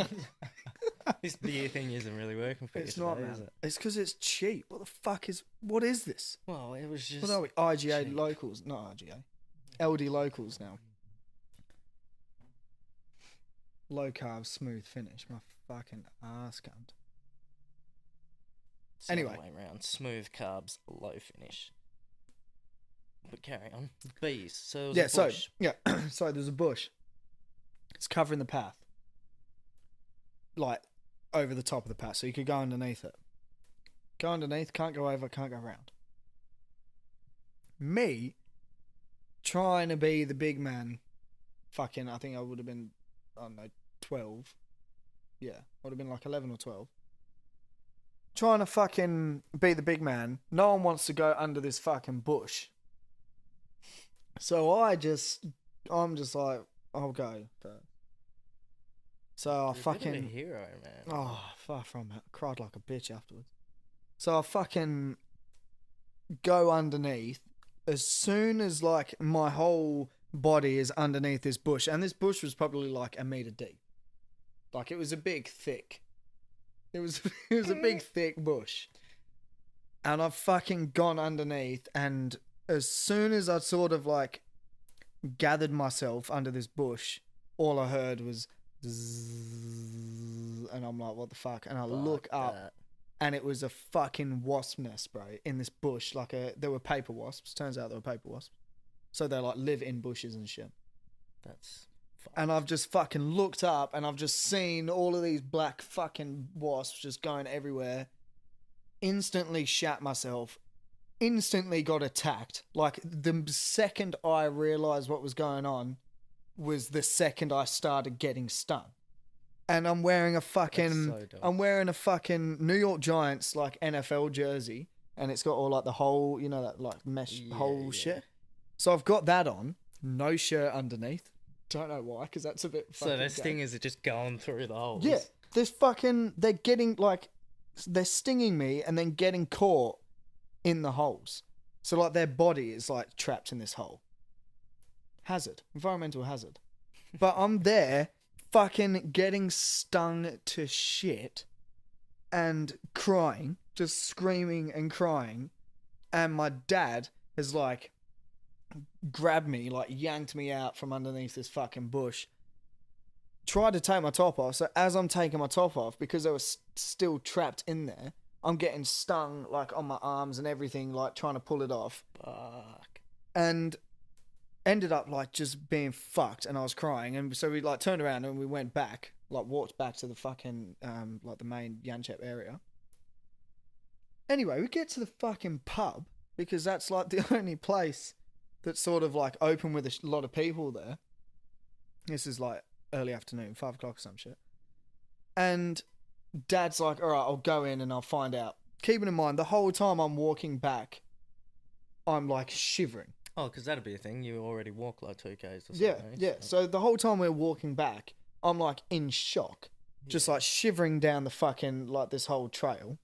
This beer thing isn't really working for It's you not, today, man. is it? It's because it's cheap. What is this? Well, it was just... What are we? IGA cheap. locals. Not IGA. LD locals now. Low carb, smooth finish. My fucking ass cunt. It's Anyway. the other way around. Smooth carbs, low finish. But carry on. Bees. So it was a bush. So there's a bush. It's covering the path. Like, over the top of the path. So you could go underneath it. Go underneath, can't go over, can't go around. Me, trying to be the big man, fucking, I think I would have been, I don't know, 12. Yeah, I would have been like 11 or 12. Trying to fucking be the big man. No one wants to go under this fucking bush. So I'm just like, I'll go first. So I You're a bit fucking... of a hero, man. Oh, far from it. I cried like a bitch afterwards. So I fucking go underneath. As soon as, like, my whole body is underneath this bush, and this bush was probably like 1 meter deep. Like, it was a big, thick. It was a big, thick bush. And I've fucking gone underneath, and as soon as I sort of, like, gathered myself under this bush, all I heard was zzz, and I'm like, what the fuck? And I look up, and it was a fucking wasp nest, bro, in this bush. Like, there were paper wasps. Turns out there were paper wasps. So they, like, live in bushes and shit. That's fucked. And I've just fucking looked up, and I've just seen all of these black fucking wasps just going everywhere. Instantly shat myself. Instantly got attacked. Like, the second I realised what was going on was the second I started getting stung. And I'm wearing a fucking... That's so dumb. I'm wearing a fucking New York Giants, like, NFL jersey. And it's got all, like, the whole, you know, that, like, mesh whole shit. So I've got that on. No shirt underneath. Don't know why, because that's a bit fucking So their stingers are just going through the holes. Yeah. There's fucking... They're getting, like... They're stinging me and then getting caught in the holes. So, like, their body is, like, trapped in this hole. Hazard. Environmental hazard. But I'm there fucking getting stung to shit and crying. Just screaming and crying. And my dad has, like, grabbed me, like, yanked me out from underneath this fucking bush. Tried to take my top off. So as I'm taking my top off, because I was still trapped in there, I'm getting stung, like, on my arms and everything, like, trying to pull it off. Fuck. And ended up, like, just being fucked, and I was crying. And so we, like, turned around and we went back, like, walked back to the fucking, like, the main Yanchep area. Anyway, we get to the fucking pub, because that's, like, the only place that's sort of, like, open with a lot of people there. This is, like, early afternoon, 5 o'clock or some shit. And Dad's like, all right, I'll go in and I'll find out. Keeping in mind, the whole time I'm walking back, I'm, like, shivering. Oh, because that'd be a thing. You already walk like 2Ks or something. Yeah, eh? yeah. So the whole time we're walking back, I'm, like, in shock. Just, like, shivering down the fucking, like, this whole trail.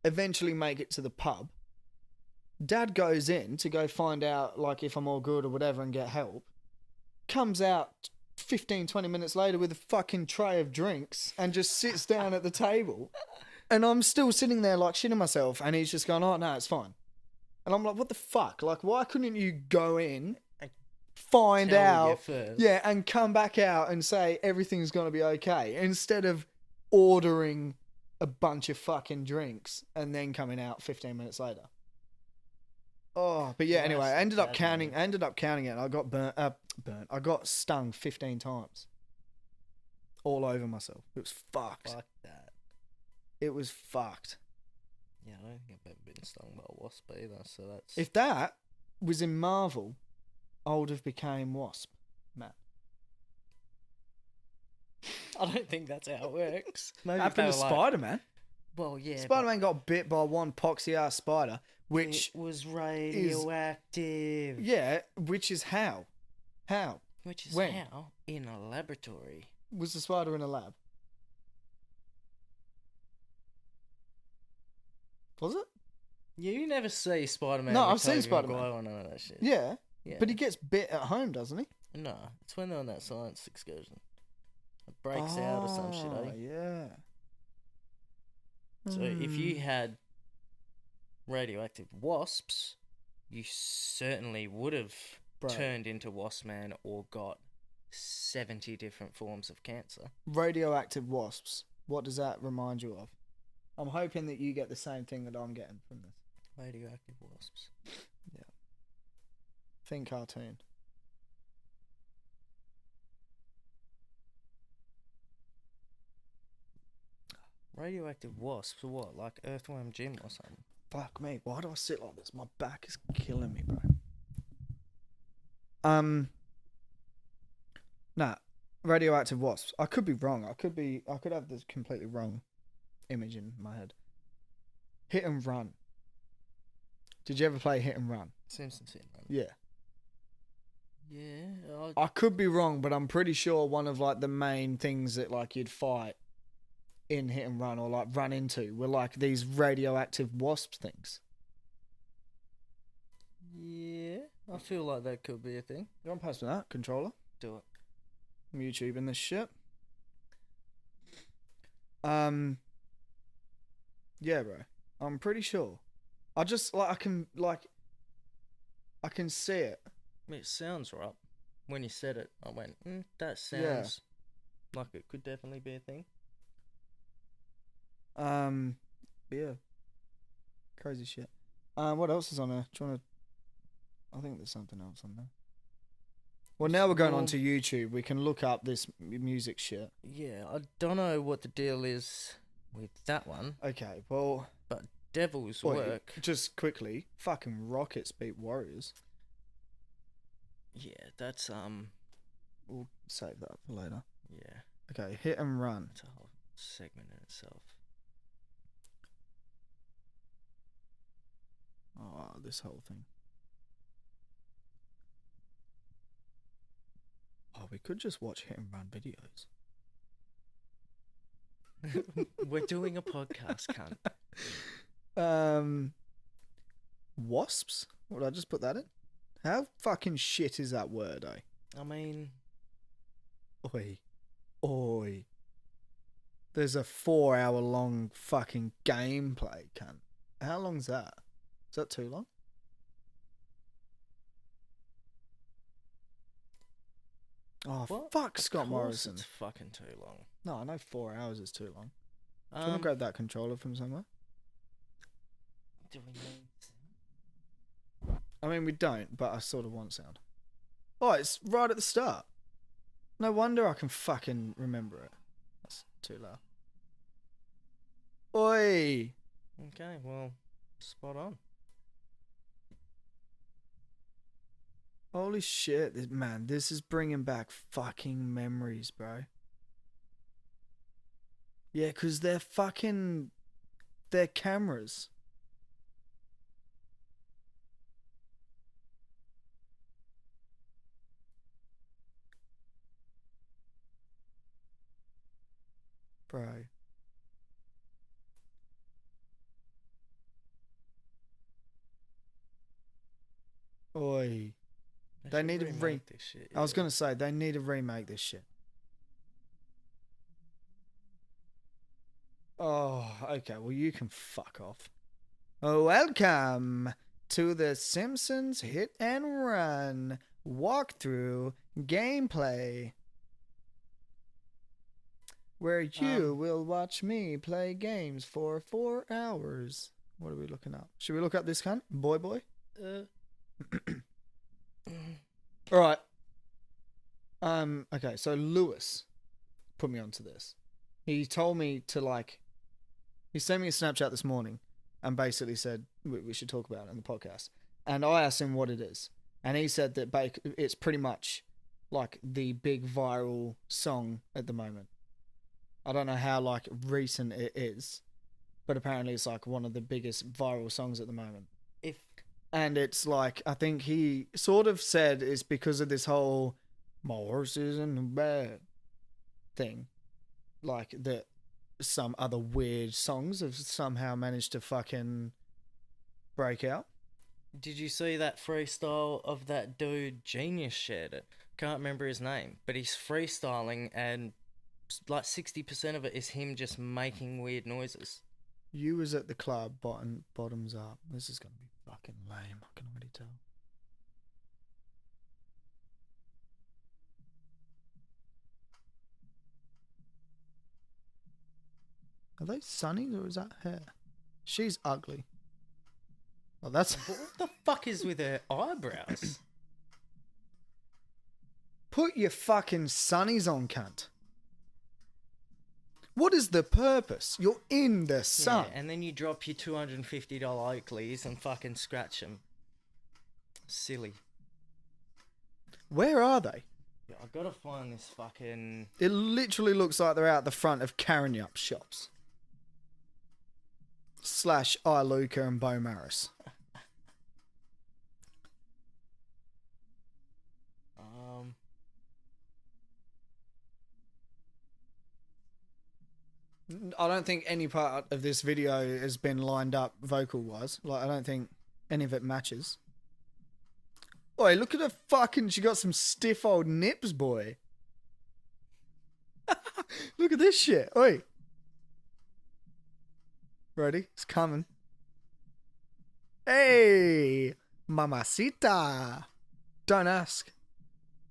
Eventually make it to the pub. Dad goes in to go find out, like, if I'm all good or whatever and get help. Comes out 15, 20 minutes later with a fucking tray of drinks and just sits down at the table. And I'm still sitting there, like, shitting myself. And he's just going, oh, no, it's fine. And I'm like, what the fuck? Like, why couldn't you go in, find Tell me out, first. yeah, and come back out and say everything's going to be okay, instead of ordering a bunch of fucking drinks and then coming out 15 minutes later. Oh, but yeah, That's anyway, I ended up bad, counting man. it. And I got burnt. I got stung 15 times. All over myself. It was fucked. Fuck that. It was fucked. Yeah, I don't think I've ever been stung by a wasp either, so that's... If that was in Marvel, I would have became Wasp, Matt. I don't think that's how it works. Maybe if Happened they to were like- Spider-Man. Well, yeah. Spider-Man got bit by one poxy-ass spider, but which... it was radioactive. Yeah, which is how? How? Which is When? how? In a laboratory. Was the spider in a lab? Was it? You never see Spider-Man. No, with I've seen Tobey Spider-Man. Maguire or none of that shit. Yeah, Yeah. but he gets bit at home, doesn't he? No, it's when they're on that science excursion. It breaks out or some shit, Oh, eh? yeah. So if you had radioactive wasps, you certainly would have Bro. turned into Waspman or got 70 different forms of cancer. Radioactive wasps. What does that remind you of? I'm hoping that you get the same thing that I'm getting from this. Radioactive wasps. Yeah. Think cartoon. Radioactive wasps, what? Like Earthworm Jim or something? Fuck me. Why do I sit like this? My back is killing me, bro. Nah. Radioactive wasps. I could be wrong. I could have this completely wrong image in my head. Hit and run. Did you ever play hit and run? Simpsons Hit and Run. Yeah. Yeah. I could be wrong, but I'm pretty sure one of like the main things that like you'd fight in hit and run or like run into were like these radioactive wasp things. Yeah. I feel like that could be a thing. You want to pass me that controller? Do it. I'm YouTubing this shit. Yeah, bro. I'm pretty sure. I just like I can see it. It sounds right. When you said it, I went, that sounds like it could definitely be a thing. Yeah. Crazy shit. What else is on there? Do you wanna... I think there's something else on there. Well, now we're going on to YouTube. We can look up this music shit. Yeah, I don't know what the deal is with that one. Okay, well... But Devil's Work... Just quickly, fucking Rockets beat Warriors. Yeah, that's, We'll save that for later. yeah. Okay, hit and run. It's a whole segment in itself. Oh, this whole thing. Oh, we could just watch hit and run videos. We're doing a podcast, cunt. Wasps? Would I just put that in? How fucking shit is that word, eh? I mean... Oi. Oi. There's a 4-hour long fucking gameplay, cunt. How long's that? Is that too long? Oh, what? fuck Scott Of course Morrison. It's fucking too long. No, I know 4 hours is too long. Do you want to grab that controller from somewhere? Do we need... I mean, we don't, but I sort of want sound. Oh, it's right at the start. No wonder I can fucking remember it. That's too loud. Oi! Okay, well, spot on. Holy shit, man, this is bringing back fucking memories, bro. Yeah, because they're cameras. Bro. Oi. They need to remake this shit. I was going to say, they need to remake this shit. Oh, okay. Well, you can fuck off. Welcome to the Simpsons Hit and Run walkthrough gameplay, where you will watch me play games for 4 hours. What are we looking up? Should we look up this cunt? Boy? All right. Okay, so Lewis put me onto this. He told me to he sent me a Snapchat this morning and basically said we should talk about it in the podcast. And I asked him what it is. And he said that it's pretty much like the big viral song at the moment. I don't know how recent it is, but apparently it's like one of the biggest viral songs at the moment. And it's like, I think he sort of said it's because of this whole "my horse is in the bed" thing. Like that some other weird songs have somehow managed to fucking break out. Did you see that freestyle of that dude Genius shared it? Can't remember his name, but he's freestyling and like 60% of it is him just making weird noises. You was at the club, bottoms up. This is gonna be fucking lame. I can already tell. Are they sunnies or is that hair? She's ugly. Well, that's. What the fuck is with her eyebrows? Put your fucking sunnies on, cunt. What is the purpose? You're in the sun. Yeah, and then you drop your $250 Oakleys and fucking scratch them. Silly. Where are they? Yeah, I gotta find this fucking... It literally looks like they're out the front of Karanyup shops. / Iluka and Bo Maris. I don't think any part of this video has been lined up vocal-wise. Like, I don't think any of it matches. Oi, look at her fucking... She got some stiff old nips, boy. Look at this shit. Oi. Ready? It's coming. Hey! Mamacita! Don't ask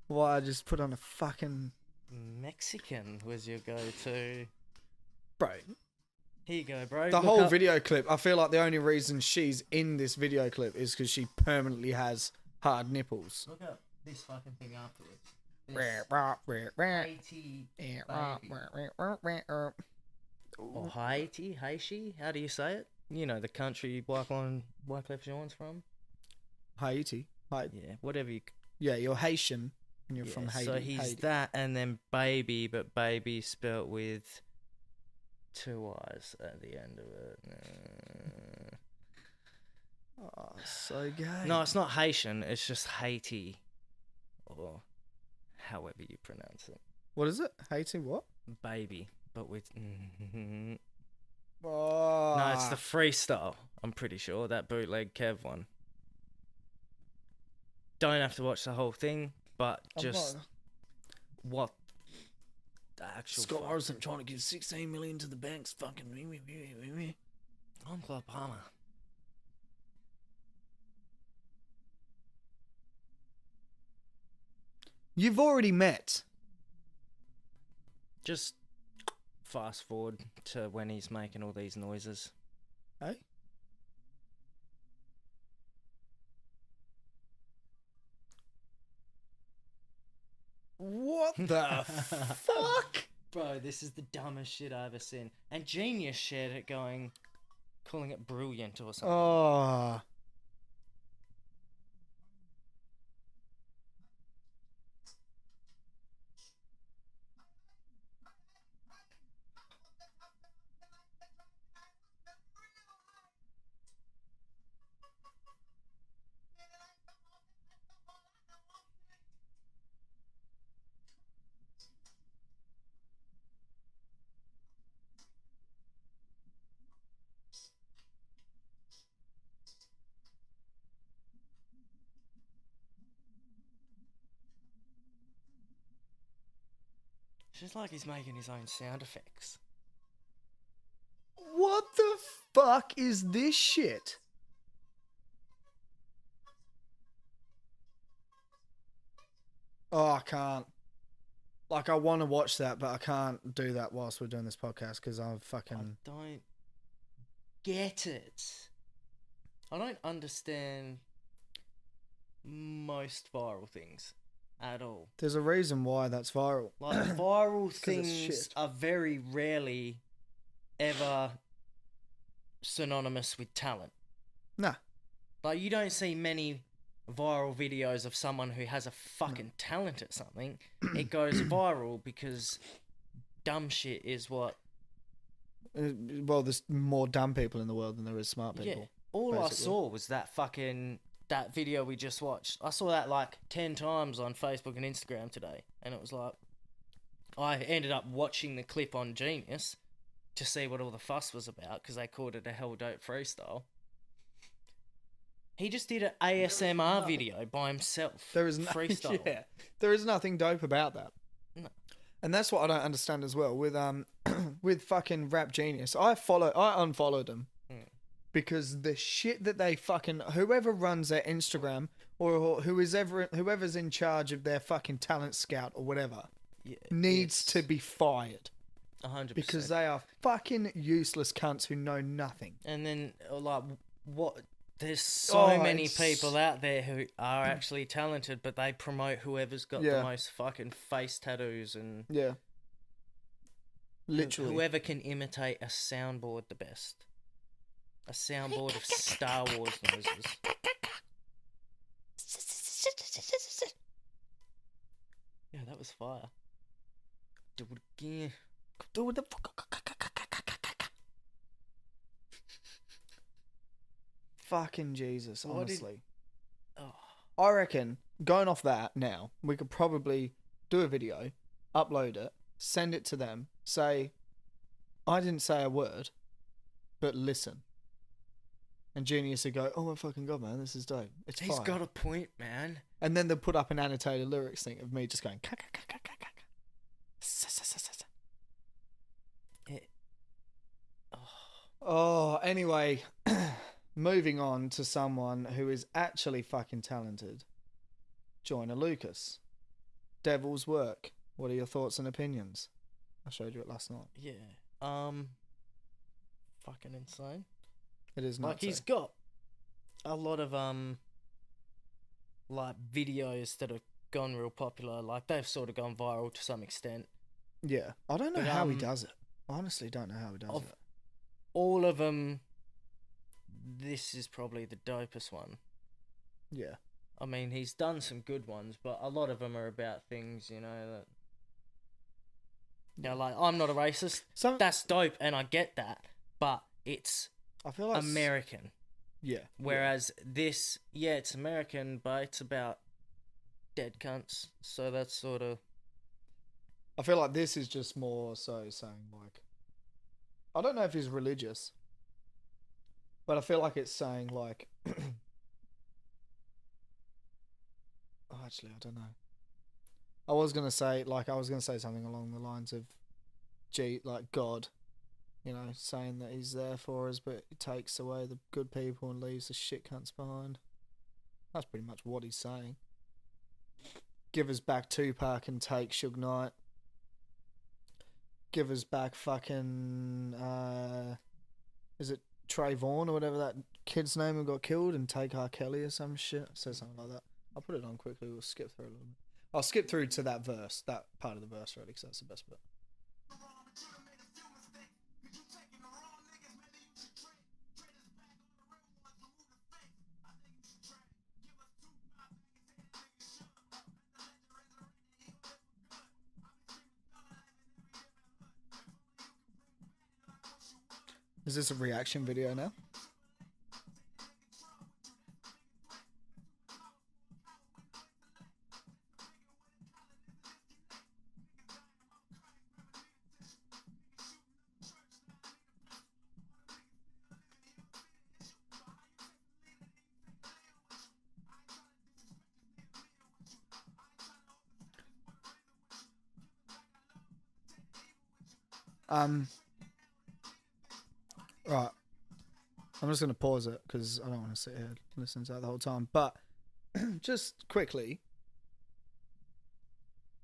why I just put on a fucking... Mexican was your go-to. Bro. Here you go, bro. The Look whole up... video clip, I feel like the only reason she's in this video clip is because she permanently has hard nipples. Look up this fucking thing afterwards. Or Haiti, Haiti, how do you say it? You know, the country Wyclef Jean's from. Haiti. Yeah, whatever you... Yeah, you're Haitian and you're from Haiti. So he's Haiti. that, and then baby, but baby spelt with 2 I's at the end of it. Oh, so gay. No, it's not Haitian, it's just Haiti. Or however you pronounce it. What is it? Haiti what? Baby, but with... Oh. No, it's the freestyle, I'm pretty sure. That bootleg Kev one. Don't have to watch the whole thing, but just what the actual... Scott Morrison trying to give 16 million to the banks. Fucking me. Uncle Obama. You've already met. Just fast forward to when he's making all these noises. Hey? What the fuck? Bro, this is the dumbest shit I've ever seen. And Genius shared it calling it brilliant or something. Oh. It's just like he's making his own sound effects. What the fuck is this shit? Oh, I can't. Like, I want to watch that, but I can't do that whilst we're doing this podcast because I'm fucking... I don't get it. I don't understand most viral things at all. There's a reason why that's viral. Like, viral it's things shit. are very rarely ever synonymous with talent. Nah. Like, you don't see many viral videos of someone who has a fucking talent at something. It goes viral because dumb shit is what... Well, there's more dumb people in the world than there is smart people. Yeah. All basically. I saw was that video we just watched. I saw that like 10 times on Facebook and Instagram today. And it was like... I ended up watching the clip on Genius to see what all the fuss was about because they called it a hell dope freestyle. He just did an ASMR video by himself. There is freestyle. Yeah, there is nothing dope about that. No. And that's what I don't understand as well with with fucking Rap Genius. I unfollowed them because the shit that they fucking whoever runs their Instagram or whoever's in charge of their fucking talent scout or whatever needs to be fired. 100%. Because they are fucking useless cunts who know nothing. And then like what? There's so many people out there who are actually talented, but they promote whoever's got the most fucking face tattoos and literally whoever can imitate a soundboard the best. A soundboard of Star Wars noises. Yeah, that was fire. Do it again. Do it. Fucking Jesus, honestly. I reckon, going off that now, we could probably do a video, upload it, send it to them, say, I didn't say a word, but listen. And Genius would go, oh my fucking God, man, this is dope. He's got a point, man. And then they'll put up an annotated lyrics thing of me just going, anyway, moving on to someone who is actually fucking talented. Joyner Lucas. Devil's Work. What are your thoughts and opinions? I showed you it last night. Yeah. Fucking insane. It is not. Like he's got a lot of like videos that have gone real popular. Like they've sort of gone viral to some extent. Yeah. I don't know how he does it. I honestly don't know how he does it. All of them, this is probably the dopest one. Yeah. I mean, he's done some good ones, but a lot of them are about things, you know, that... Yeah, like, I'm not a racist. That's dope, and I get that, but it's I feel like American. Yeah. Whereas this, it's American, but it's about dead cunts, so that's sort of... I feel like this is just more so saying, like... I don't know if he's religious, but I feel like it's saying, like... actually, I don't know. I was going to say something along the lines of, like God, you know, saying that he's there for us, but he takes away the good people and leaves the shit cunts behind. That's pretty much what he's saying. Give us back Tupac and take Suge Knight. Give us back fucking, is it Trayvon or whatever that kid's name who got killed, and take R. Kelly or some shit? It says something like that. I'll put it on quickly. We'll skip through a little bit. I'll skip through to that verse, that part of the verse, really, because that's the best bit. Is this a reaction video now? Right. I'm just going to pause it because I don't want to sit here and listen to that the whole time. But just quickly,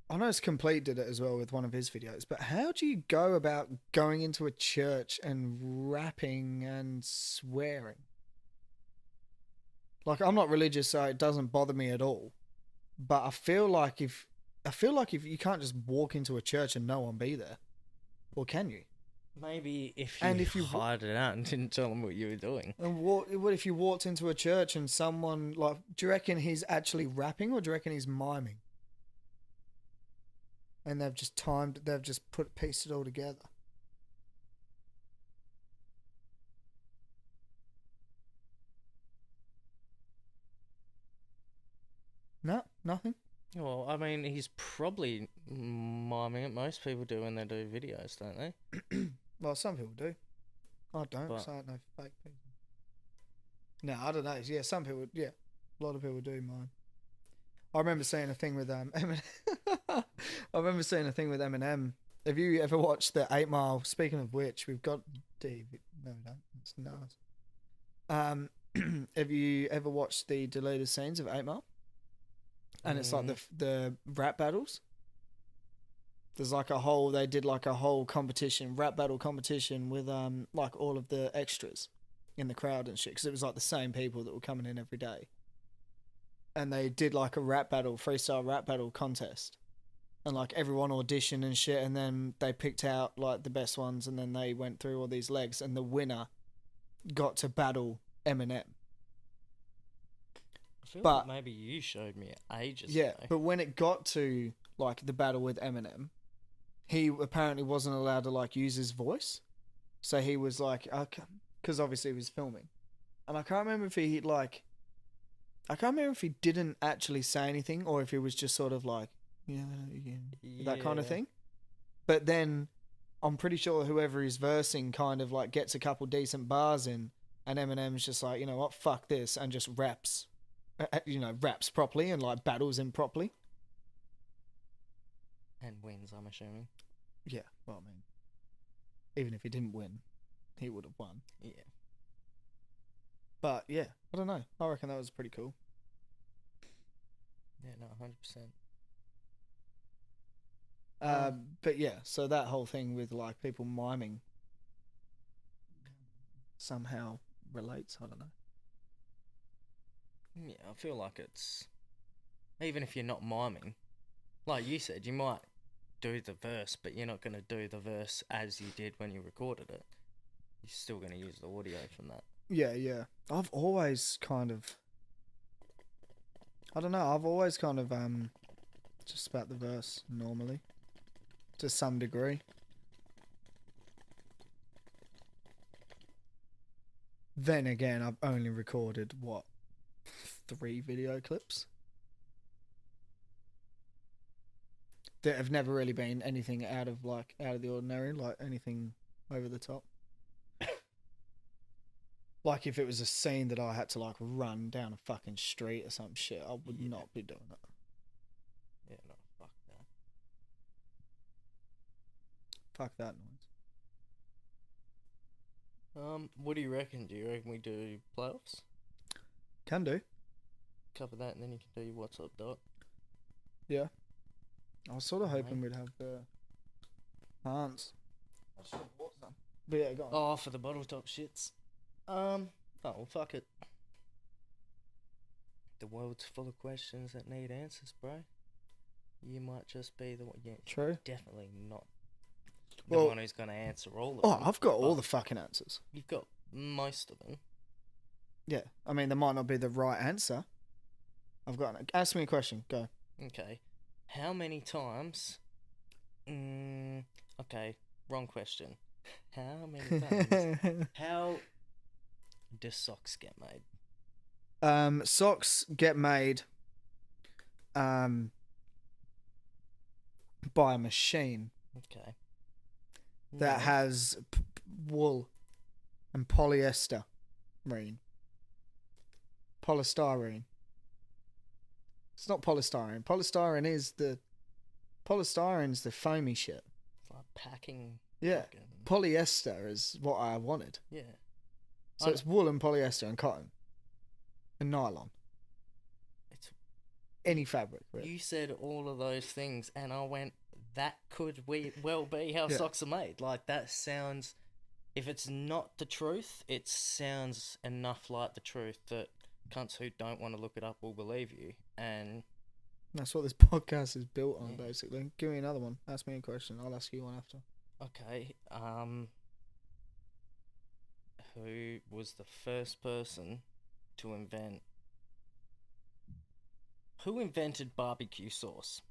I know Complete did it as well with one of his videos, but how do you go about going into a church and rapping and swearing? Like, I'm not religious, so it doesn't bother me at all. But I feel like if you can't just walk into a church and no one be there, or can you? Maybe if you hired it out and didn't tell them what you were doing. And what if you walked into a church and someone, like, do you reckon he's actually rapping or do you reckon he's miming? And they've just pieced it all together. No, nothing. Well, I mean, he's probably miming it. Most people do when they do videos, don't they? Well, some people do. I don't, because I know fake people. No, I don't know. Yeah, some people, yeah. A lot of people do mime. I remember seeing a thing with Eminem. I remember seeing a thing with Eminem. Have you ever watched the 8 Mile? Speaking of which, we've got David. No, we don't. It's nice. Have you ever watched the deleted scenes of 8 Mile? And it's like the rap battles. There's like they did like a whole competition, rap battle competition with like all of the extras in the crowd and shit, because it was like the same people that were coming in every day. And they did like a freestyle rap battle contest. And like everyone auditioned and shit, and then they picked out like the best ones, and then they went through all these legs, and the winner got to battle Eminem. I feel like maybe you showed me ages ago. Yeah, but when it got to like the battle with Eminem, he apparently wasn't allowed to like use his voice. So he was like, because obviously he was filming. And I can't remember if I can't remember if he didn't actually say anything, or if he was just sort of like, that kind of thing. But then I'm pretty sure whoever he's versing kind of like gets a couple decent bars in, and Eminem's just like, you know what, fuck this, and just raps properly and like battles him properly. And wins, I'm assuming. Yeah, well, I mean, even if he didn't win, he would have won. Yeah. But yeah, I don't know. I reckon that was pretty cool. Yeah, no, 100%. But yeah, so that whole thing with like people miming somehow relates. I don't know. Yeah, I feel like it's, even if you're not miming, like you said, you might do the verse, but you're not going to do the verse as you did when you recorded it. You're still going to use the audio from that. Yeah. I've always kind of, I don't know, just about the verse normally, to some degree. Then again, I've only recorded, 3 video clips that have never really been anything out of the ordinary, like anything over the top. Like if it was a scene that I had to like run down a fucking street or some shit, I would not be doing it. Yeah, no, fuck that. Fuck that noise. What do you reckon? Do you reckon we do playoffs? Can do. Cover that, and then you can do your What's Up, Doc. Yeah. I was sort of hoping we'd have the Hans. I should have bought some. But yeah, go on. Oh, for the bottle top shits. Oh, well, fuck it. The world's full of questions that need answers, bro. You might just be the one. Yeah, true. Definitely not the one who's going to answer all of them. Oh, I've got all the fucking answers. You've got most of them. Yeah. I mean, there might not be the right answer. Ask me a question. Go. Okay. How many times... okay, wrong question. How many times... How do socks get made? Socks get made by a machine. Okay. That has wool and polystyrene. It's not polystyrene. Polystyrene's the foamy shit. It's like packing. Yeah. Polyester is what I wanted. Yeah. So it's wool and polyester and cotton and nylon. It's any fabric, really. You said all of those things, and I went, that could well be how socks are made. Like, that sounds... If it's not the truth, it sounds enough like the truth that cunts who don't want to look it up will believe you. And that's what this podcast is built on, basically. Give me another one. Ask me a question. I'll ask you one after. Okay. Who was the first person to invent... Who invented barbecue sauce?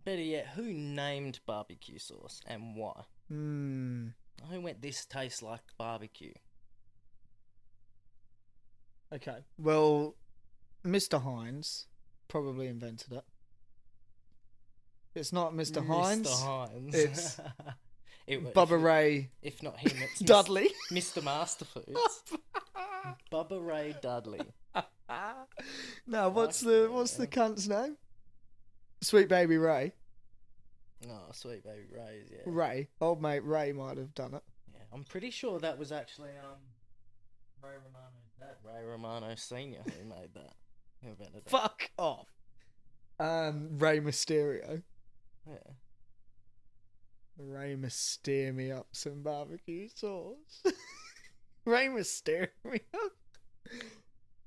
Better yet, who named barbecue sauce and why? Who went, this tastes like barbecue? Okay. Well, Mr. Hines probably invented it. It's not Mr. Hines. Mr. Hines. It's Bubba Ray. If not him, it's Mr. Masterfoods. Bubba Ray Dudley. No, what's Fuck the yeah. cunt's name? Sweet Baby Ray. No, Sweet Baby Ray's, yeah. Ray. Old mate Ray might have done it. Yeah, I'm pretty sure that was actually Ray Romano's dad, Ray Romano Senior, who made that. Who invented it. Fuck off. Ray Mysterio. Yeah. Ray Mysterio me up some barbecue sauce. Ray Mysterio me up.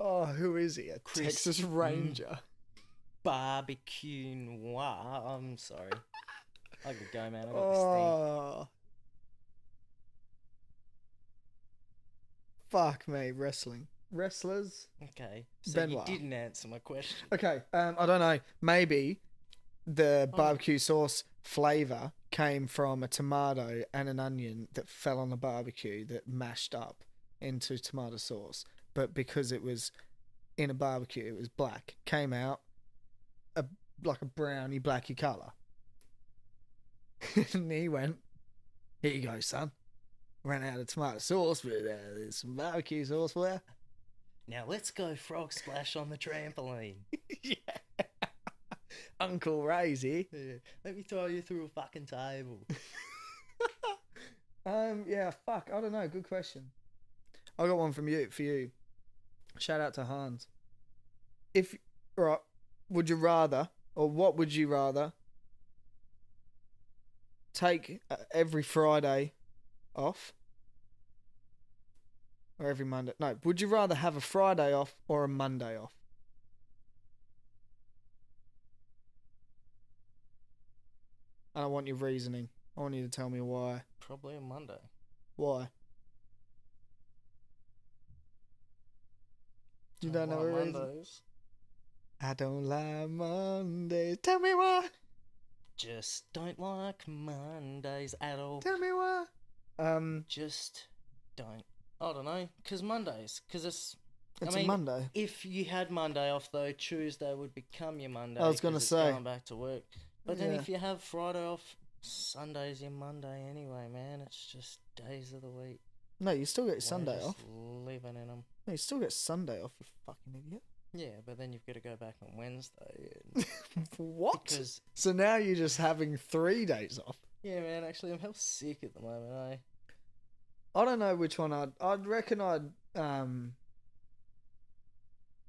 Oh, who is he? A Texas Ranger. Barbecue noir. I'm sorry. I could go, man. I got Oh. Fuck me, wrestling. Wrestlers. this thing. Okay. So Benoit. you didn't answer my question. Okay, I don't know. Maybe the barbecue sauce flavour came from a tomato and an onion that fell on the barbecue that mashed up into tomato sauce. But because it was in a barbecue, it was black. Came out like a browny, blacky colour. And he went, "Here you go, son. Ran out of tomato sauce, but there's some barbecue sauce for you." Now let's go frog splash on the trampoline. Yeah. Uncle Ray's here. Yeah. Let me throw you through a fucking table. Yeah, fuck. I don't know. Good question. I got one for you. Shout out to Hans. Would you rather, or what would you rather, take every Friday off, or every Monday? No, would you rather have a Friday off or a Monday off? And I want your reasoning. I want you to tell me why. Probably a Monday. Why? You don't know a reason? Mondays. I don't like Mondays. Tell me why. Just don't like Mondays at all. Tell me why. Just don't. I don't know. Because Mondays. Because it's It's a Monday. If you had Monday off, though, Tuesday would become your Monday. I was gonna 'cause it's say. going back to work. But then Yeah. if you have Friday off, Sunday's your Monday anyway, man. It's just days of the week. No, you still get your We're Sunday just off. living in them. No, you still get Sunday off, you fucking idiot. Yeah, but then you've got to go back on Wednesday. And What? because, So now you're just having 3 days off. yeah, man, actually, I'm hell sick at the moment, eh? I don't know which one I'd reckon I'd, I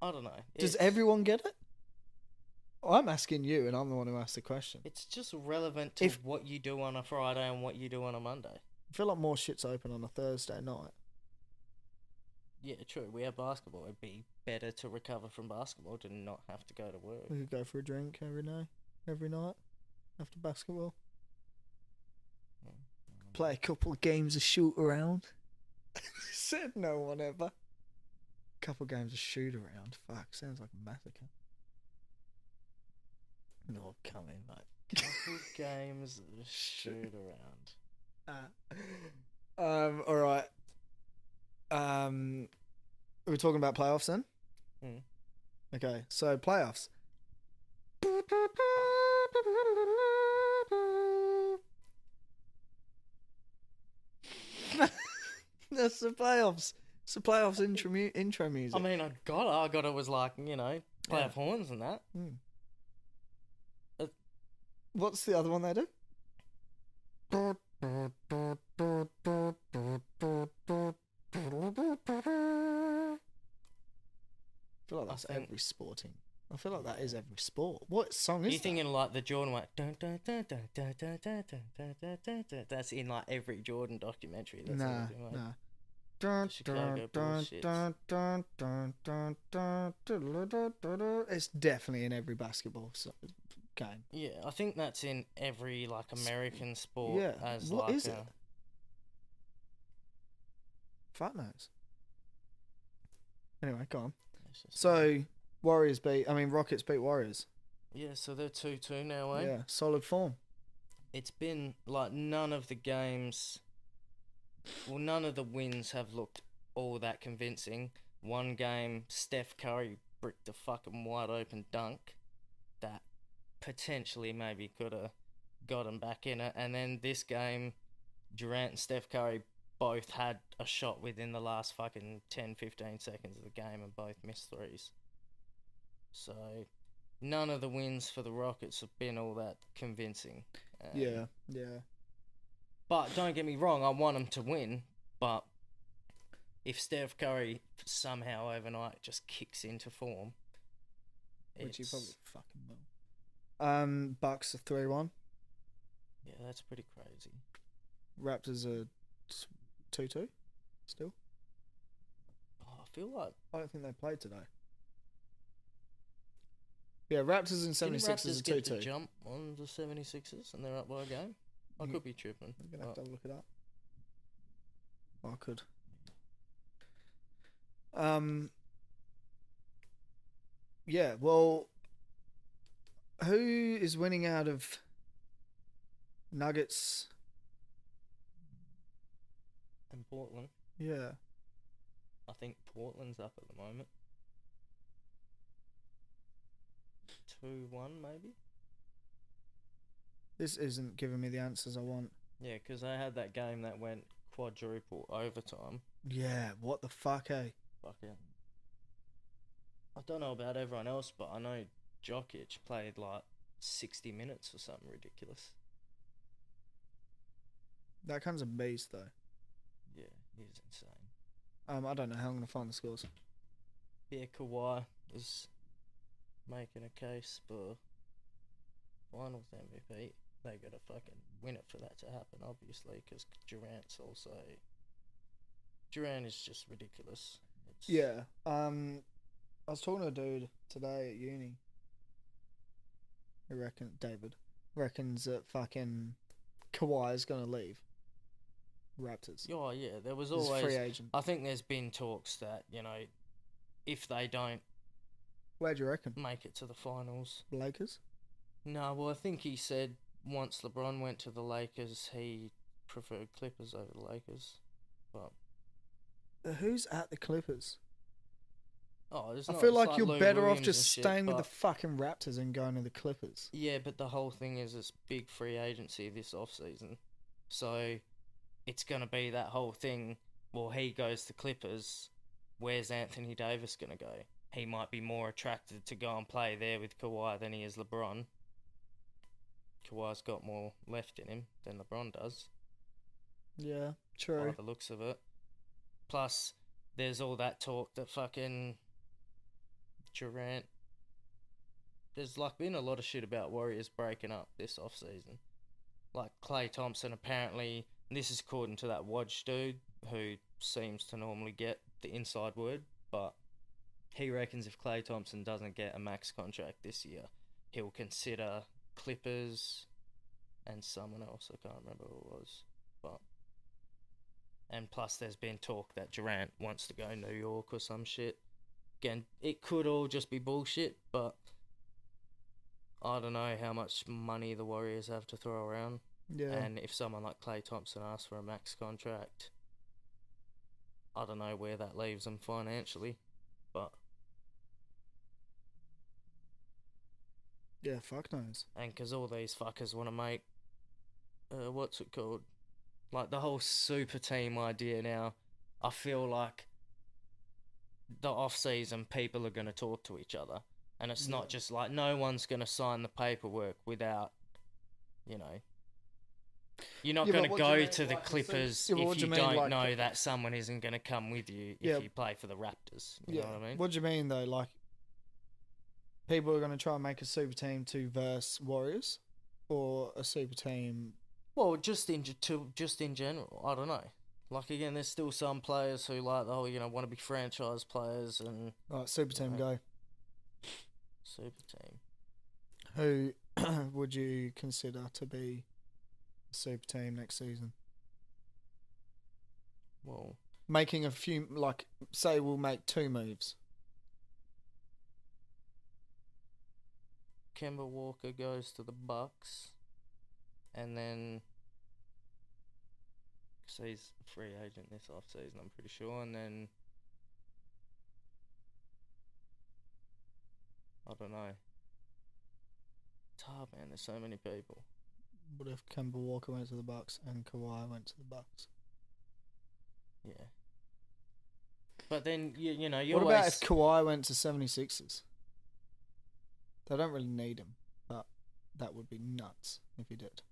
don't know. does It's- everyone get it? I'm asking you, and I'm the one who asked the question. It's just relevant to If- what you do on a Friday and what you do on a Monday. I feel like more shit's open on a Thursday night. Yeah, true. We have basketball. It'd be better to recover from basketball to not have to go to work. We could go for a drink every night after basketball. Play a couple of games of shoot around. Said no one ever. Couple games of shoot around. Fuck, sounds like a massacre. Not coming, mate. Couple games of shoot around. All right. Are we talking about playoffs then? Mm. Okay, so playoffs. That's the playoffs. It's the playoffs intro music. I mean, I got it was like, playoff horns and that. Mm. What's the other one they do? I feel like that's every sporting. I feel like that is every sport. What song is You that? thinking like the Jordan one? Dun, dun, dun, dun, dun, dun, dun, dun, dun, dun, dun, dun. That's in like every Jordan documentary. That's Nah, everything, like. nah. Dun, Chicago dun, bullshits. dun, dun, dun, dun, dun, dun. It's definitely in every basketball game. Yeah, I think that's in every like American sport. Yeah. As What like is it? Fuck knows. Anyway, go on. So Rockets beat Warriors. yeah, so they're 2-2 now, eh? Yeah, solid form. It's been like none of the games. Well, none of the wins have looked all that convincing. One game, Steph Curry bricked a fucking wide open dunk that potentially maybe could have got him back in it. And then this game, Durant and Steph Curry both had a shot within the last fucking 10-15 seconds of the game and both missed threes. So none of the wins for the Rockets have been all that convincing. Yeah. But don't get me wrong, I want them to win. But if Steph Curry somehow overnight just kicks into form, Which he probably fucking will. Bucks are 3-1. Yeah, that's pretty crazy. Raptors are 2-2 still. Oh, I feel like I don't think they played today. Yeah, Raptors and 76ers Raptors are get the 2-2. jump on the 76ers and they're up by a game. I could be tripping. I'm gonna have to look it up. I could. Yeah, well, who is winning out of Nuggets? And Portland. Yeah. I think Portland's up at the moment. 2-1 maybe? This isn't giving me the answers I want. Yeah, because they had that game that went quadruple overtime. Yeah, what the fuck, eh? Fucking. I don't know about everyone else, but I know Jokic played like 60 minutes or something ridiculous. That cunt's a beast, though. Yeah, he's insane. I don't know how I'm going to find the scores. Yeah, Kawhi is making a case for finals MVP. They got to fucking win it for that to happen, obviously, because Durant is just ridiculous. Yeah. I was talking to a dude today at uni. David reckons that fucking Kawhi is going to leave Raptors. Oh, yeah, there was He's always... free agent. I think there's been talks that, if they don't... Where do you reckon? Make it to the finals. Lakers? No, well, I think he said once LeBron went to the Lakers, he preferred Clippers over the Lakers. But who's at the Clippers? Oh, I feel like you're better off just staying with the fucking Raptors and going to the Clippers. Yeah, but the whole thing is it's big free agency this off-season. So it's going to be that whole thing. Well, he goes to Clippers. Where's Anthony Davis going to go? He might be more attracted to go and play there with Kawhi than he is LeBron. Kawhi's got more left in him than LeBron does. Yeah, true. By the looks of it. Plus, there's all that talk that fucking Durant... There's been a lot of shit about Warriors breaking up this off-season. Like Klay Thompson apparently... This is according to that Woj dude who seems to normally get the inside word, but he reckons if Klay Thompson doesn't get a max contract this year, he'll consider Clippers and someone else. I can't remember who it was. And plus there's been talk that Durant wants to go New York or some shit. Again, it could all just be bullshit, but I don't know how much money the Warriors have to throw around. Yeah. And if someone like Klay Thompson asks for a max contract, I don't know where that leaves them financially, but... Yeah, fuck knows. And because all these fuckers want to make... what's it called? Like, the whole super team idea now, I feel like the off-season people are going to talk to each other. And it's not just like, no one's going to sign the paperwork without, You're not going to go to the Clippers if you don't know that someone isn't going to come with you if you play for the Raptors. You know what I mean? What do you mean, though? Like, people are going to try and make a super team to verse Warriors? Or a super team... Well, just in general, I don't know. Like, again, there's still some players who want to be franchise players and... Alright, super team, go. Super team. Who would you consider to be a super team next season? Well... Making a few, say we'll make 2 moves. Kemba Walker goes to the Bucks. And then, because he's a free agent this off-season, I'm pretty sure. And then, I don't know. It's hard, man. There's so many people. What if Kemba Walker went to the Bucks and Kawhi went to the Bucks? Yeah. But then, you what about if Kawhi went to 76ers? They don't really need him, but that would be nuts if he did.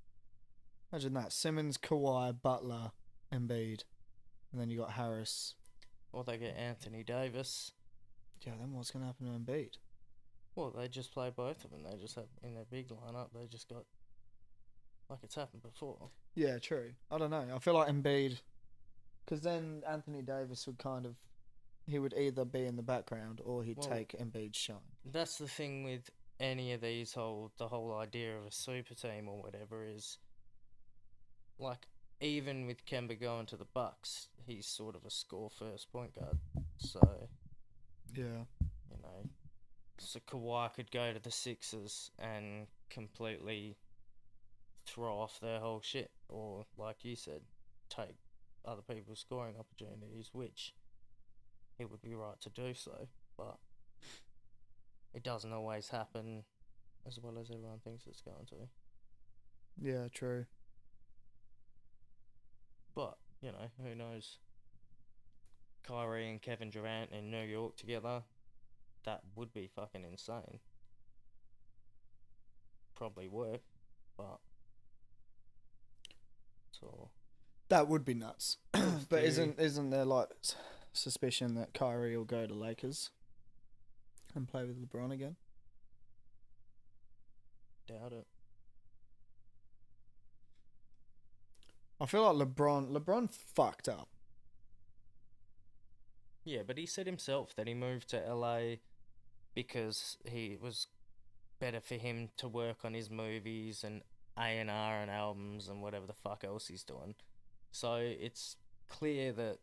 Imagine that. Simmons, Kawhi, Butler, Embiid. And then you got Harris. Or they get Anthony Davis. Yeah, then what's going to happen to Embiid? Well, they just play both of them. They just have, in their big lineup, they just got, like it's happened before. Yeah, true. I don't know. I feel like Embiid, because then Anthony Davis would he would either be in the background or he'd take Embiid's shine. That's the thing with any of these the whole idea of a super team or whatever is, like, even with Kemba going to the Bucks, he's sort of a score-first point guard. So, yeah, so Kawhi could go to the Sixers and completely throw off their whole shit, or like you said, take other people's scoring opportunities, which he would be right to do so, but it doesn't always happen as well as everyone thinks it's going to. Yeah, true. But, who knows? Kyrie and Kevin Durant in New York together, that would be fucking insane. Probably work, but so that would be nuts. But isn't there like suspicion that Kyrie will go to Lakers and play with LeBron again? Doubt it. I feel like LeBron fucked up. Yeah, but he said himself that he moved to LA because he was better for him to work on his movies and A&R and albums and whatever the fuck else he's doing. So it's clear that,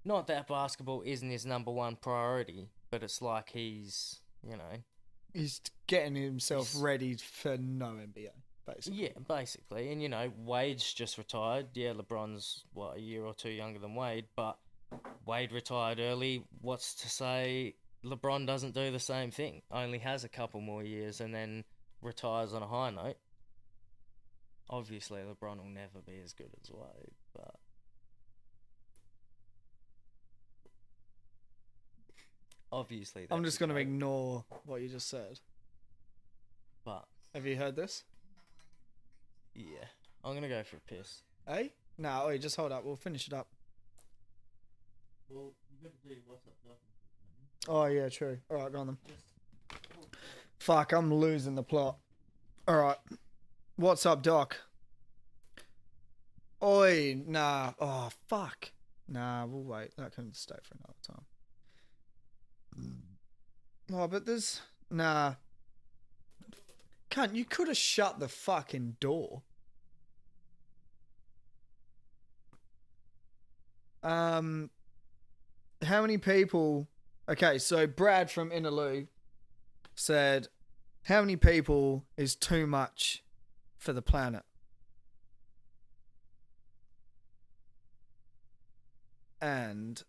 not that basketball isn't his number one priority, but it's like he's getting himself ready for no NBA, basically. Yeah, basically. And, Wade's just retired. Yeah, LeBron's, a year or two younger than Wade, but Wade retired early. What's to say LeBron doesn't do the same thing? Only has a couple more years and then retires on a high note. Obviously, LeBron will never be as good as Wade, but obviously... I'm just going to ignore what you just said. But... Have you heard this? Yeah. I'm going to go for a piss. Eh? No, wait, just hold up. We'll finish it up. Well, you got to do what's up, Doc. Oh, yeah, true. Alright, go on then. Fuck, I'm losing the plot. Alright. What's up, Doc? Oi, nah. Oh, fuck. Nah, we'll wait. That can stay for another time. Oh, but there's... Nah. Cunt, you could have shut the fucking door. How many people... Okay, so Brad from Inaloo said, how many people is too much for the planet? And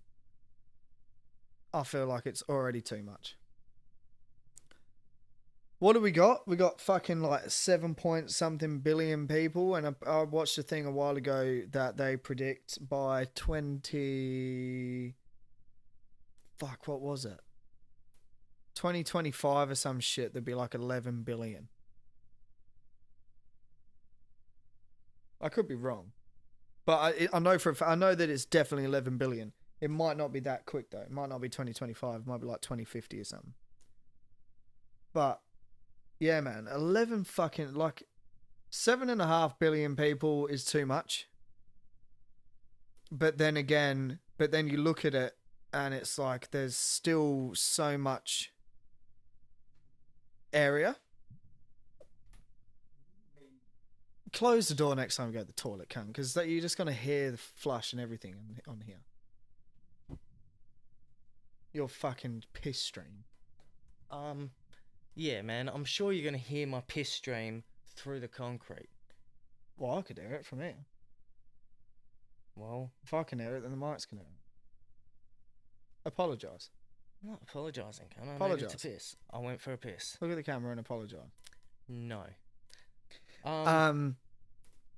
I feel like it's already too much. What do we got? We got fucking like 7-point-something billion people, and I watched a thing a while ago that they predict by 20... Fuck, what was it? 2025 or some shit, there'd be like 11 billion. I could be wrong. But I know I know that it's definitely 11 billion. It might not be that quick though. It might not be 2025. It might be like 2050 or something. But yeah, man, 11 fucking, like, 7.5 billion people is too much. But then you look at it and it's like there's still so much area. Close the door next time you go to the toilet, cunt, because you're just going to hear the flush and everything on here. Your fucking piss stream. Yeah, man, I'm sure you're going to hear my piss stream through the concrete. Well, I could hear it from here. Well, if I can hear it, then the mics can hear it. Apologise. I'm not apologising, can I? Apologise. To piss. I went for a piss. Look at the camera and apologise. No.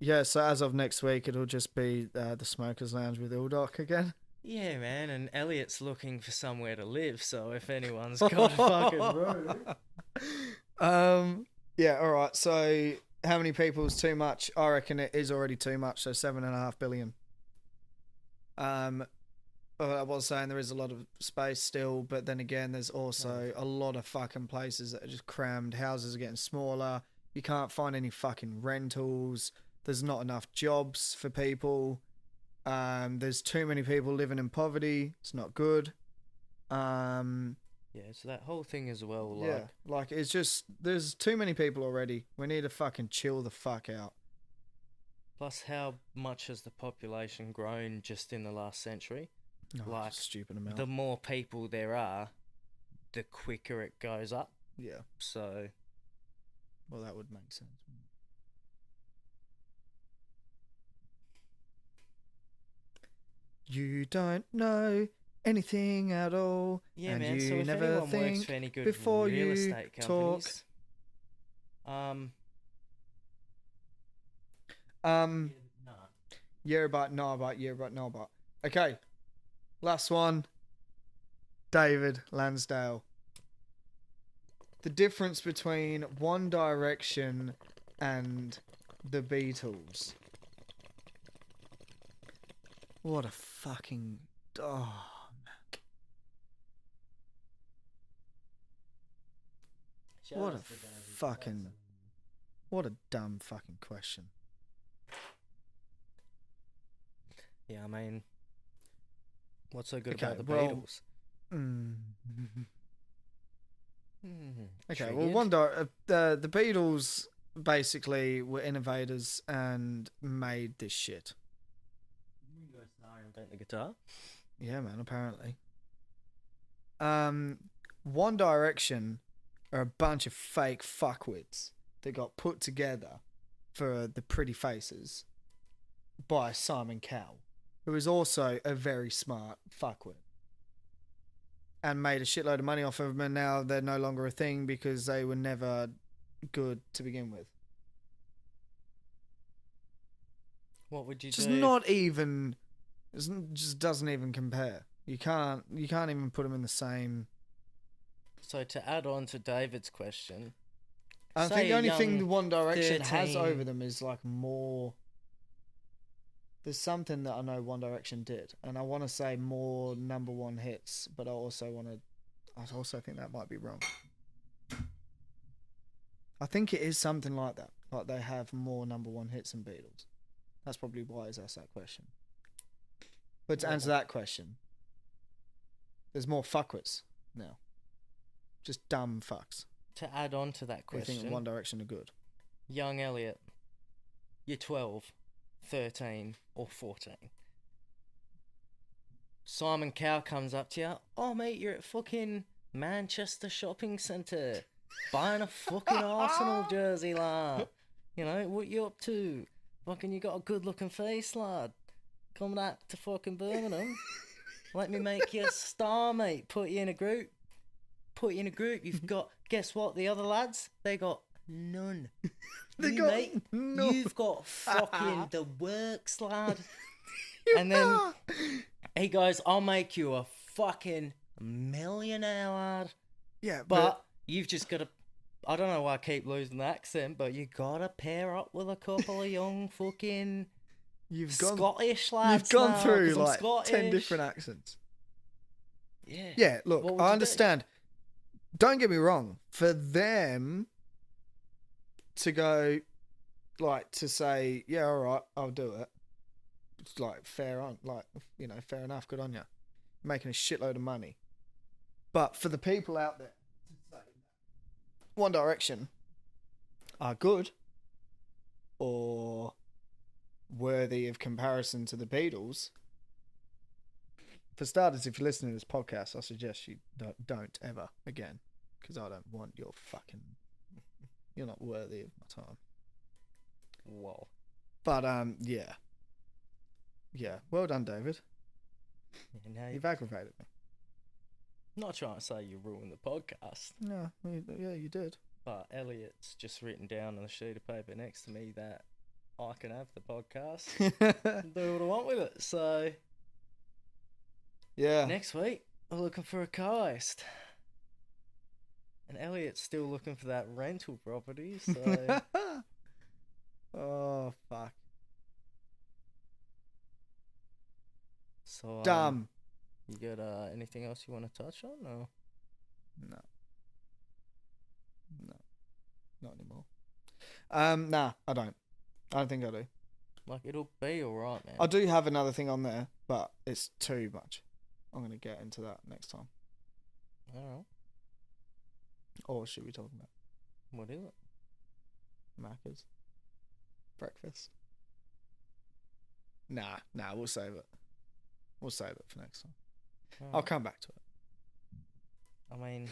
Yeah, so as of next week, it'll just be the Smokers Lounge with Ildoc again. Yeah, man, and Elliot's looking for somewhere to live, so if anyone's got a fucking room... Yeah, all right. So how many people is too much? I reckon it is already too much. So 7.5 billion. I was saying there is a lot of space still, but then again, there's also a lot of fucking places that are just crammed. Houses are getting smaller. You can't find any fucking rentals. There's not enough jobs for people. There's too many people living in poverty. It's not good. Yeah, so that whole thing as well, like... Yeah, like, it's just, there's too many people already. We need to fucking chill the fuck out. Plus, how much has the population grown just in the last century? Oh, Like, it's a stupid amount. the more people there are, the quicker it goes up. Yeah, So, well, that would make sense. You don't know anything at all, yeah, and man. you So if never anyone works think for any good before real you estate talk. companies, Um, nah. yeah, but no, but yeah, but no, but. Okay, last one. David Lansdale. The difference between One Direction and the Beatles. What a fucking... Oh, man. What a fucking... What a dumb fucking question. Yeah, I mean, what's so good Okay, about the well, Beatles? Okay, well, Triggered. the Beatles basically were innovators and made this shit. Invent the guitar. Yeah, man, apparently. One Direction are a bunch of fake fuckwits that got put together for the Pretty Faces by Simon Cowell, who is also a very smart fuckwit, and made a shitload of money off of them, and now they're no longer a thing because they were never good to begin with. What would you Just do? not even... Just doesn't even compare. You can't even put them in the same... So to add on to David's question, I say think the a only thing young the One Direction has 13 over them is like more... There's something that I know One Direction did, and I want to say more number one hits, but I also think that might be wrong. I think it is something like that. Like they have more number one hits than Beatles. That's probably why he's asked that question. But to answer that question, there's more fuckwits now. Just dumb fucks. to add on to that Who question, think One Direction are good. young Elliot, you're 12, 13, or 14. Simon Cowell comes up to you. Oh, mate, you're at fucking Manchester shopping centre buying a fucking Arsenal jersey, lad. You know, what you up to? Fucking, you got a good looking face, lad. Coming out to fucking Birmingham. Let me make you a star, mate. Put you in a group. You've got, guess what? The other lads, they got none. Mate, none. you've got fucking the works, lad. And then he goes, I'll make you a fucking millionaire, lad. Yeah, But you've just got to, I don't know why I keep losing the accent, but you got to pair up with a couple of young fucking Scottish lads. You've gone now, through 'cause I'm like 10 Scottish. different accents. Yeah. Yeah, look, What would I you do? understand. Don't get me wrong. For them to go, like, to say, yeah, all right, I'll do it. It's like fair on, like, you know, fair enough. Good on you. Making a shitload of money. But for the people out there to say One Direction are good or worthy of comparison to the Beatles, for starters, if you're listening to this podcast, I suggest you don't ever again, because I don't want your fucking... You're not worthy of my time. Whoa. But, yeah. Yeah, well done, David. Yeah, now You've aggravated me. I'm not trying to say you ruined the podcast, No, yeah, you did. but Elliot's just written down on a sheet of paper next to me that I can have the podcast and do what I want with it. So Yeah. next week, we're looking for a co-host. And Elliot's still looking for that rental property, so... Oh, fuck. So, Dumb. You got anything else you want to touch on, or? No. Not anymore. Nah, I don't think I do. Like, it'll be alright, man. I do have another thing on there, but it's too much. I'm going to get into that next time. Alright. Or should we talk about What is it? Maccas? Breakfast? Nah, we'll save it. We'll save it for next time. I'll come back to it. I mean,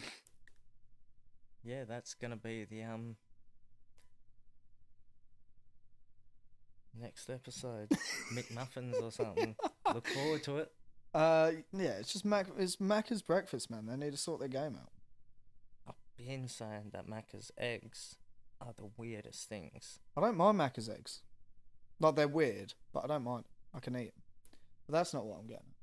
yeah, that's going to be the next episode. McMuffins or something. Look forward to it. Yeah, it's just it's Macca's breakfast, man. They need to sort their game out. I've been saying that Maccas eggs are the weirdest things. I don't mind Macca's eggs. Like, they're weird, but I don't mind. I can eat them. But that's not what I'm getting at.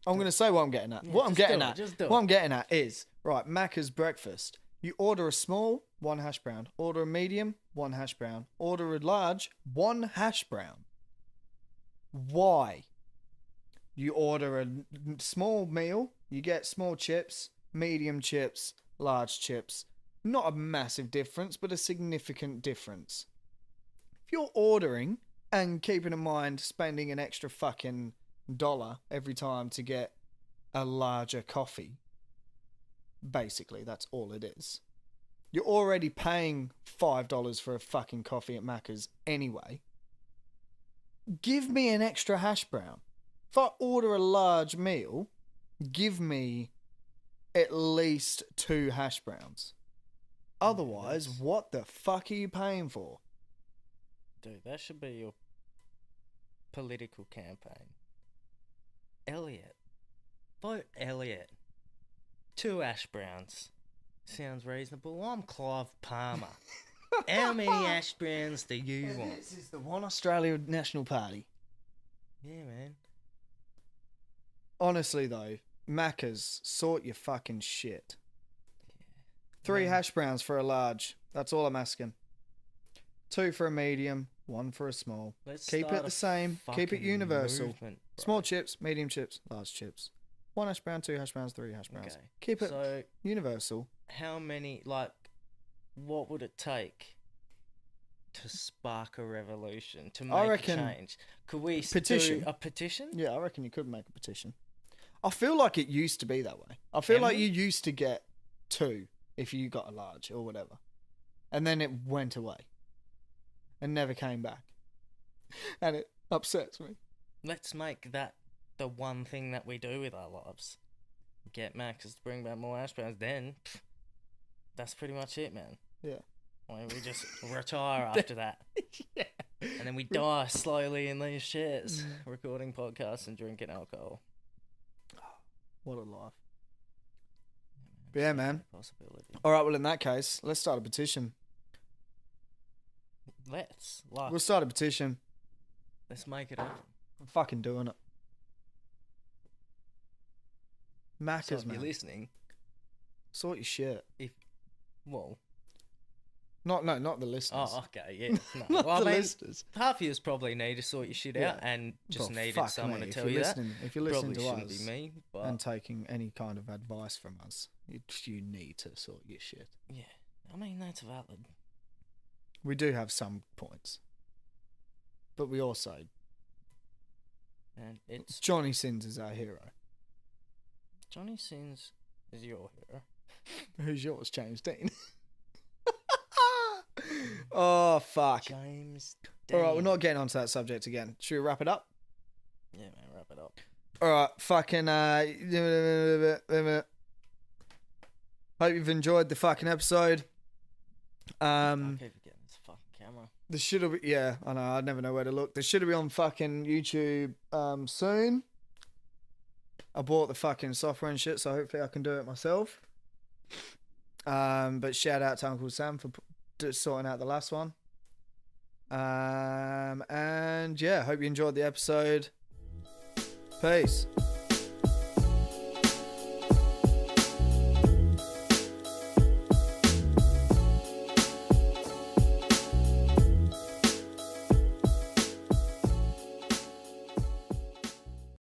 I'm going to say what I'm getting at. Yeah, What I'm getting at. What I'm getting at is, right, Macca's breakfast. You order a small, 1 hash brown. Order a medium, 1 hash brown. Order a large, 1 hash brown. Why? You order a small meal, you get small chips, medium chips, large chips. Not a massive difference, but a significant difference. If you're ordering and keeping in mind spending an extra fucking $1 every time to get a larger coffee, basically that's all it is. You're already paying $5 for a fucking coffee at Macca's anyway. Give me an extra hash brown. If I order a large meal, give me at least 2 hash browns. Otherwise, what the fuck are you paying for? Dude, that should be your political campaign. Elliot. Vote Elliot. 2 hash browns. Sounds reasonable. I'm Clive Palmer. How many hash browns do you want? This is the One Australia National Party. Yeah, man. Honestly, though, Maccas, sort your fucking shit. 3 hash browns for a large. That's all I'm asking. 2 for a medium, 1 for a small. Keep it the same. Keep it universal. Small chips, medium chips, large chips. 1 hash brown, 2 hash browns, 3 hash browns. Okay. Keep it So, universal. how many, what would it take to spark a revolution, to I make reckon a change? Could we petition. do a petition? Yeah, I reckon you could make a petition. I feel like it used to be that way. I feel like you used to get 2 if you got a large or whatever. And then it went away. And never came back. And it upsets me. Let's make that the one thing that we do with our lives. Get Maccas to bring back more hash browns. Then, that's pretty much it, man. Yeah. I mean, we just retire after that. Yeah. And then we die slowly in these chairs, recording podcasts and drinking alcohol. What a life. But yeah, man. Possibility. All right, well, in that case, let's start a petition. We'll start a petition. Let's make it happen. I'm fucking doing it. Maccas, So if man. you're listening, Sort your shit. well, Not the listeners. oh, okay, yeah. No. Not Well, the I mean, listeners. half of you probably need to sort your shit out Yeah. and just Well, needed fuck someone me. to If tell you're you listening, that. If you're listening Probably to shouldn't us be me, but and taking any kind of advice from us, you need to sort your shit. yeah, I mean, that's valid. We do have some points. But we also... And it's Johnny Sins is our hero. Johnny Sins is your hero. Who's yours, James Dean? Oh, fuck. James All right, we're Dean. not getting onto that subject again. Should we wrap it up? Yeah, man, wrap it up. All right, fucking... hope you've enjoyed the fucking episode. I keep forgetting this fucking camera. There should be... Yeah, I know, I never know where to look. There should be on fucking YouTube soon. I bought the fucking software and shit, so hopefully I can do it myself. But shout out to Uncle Sam for sorting out the last one. And yeah, hope you enjoyed the episode. Peace.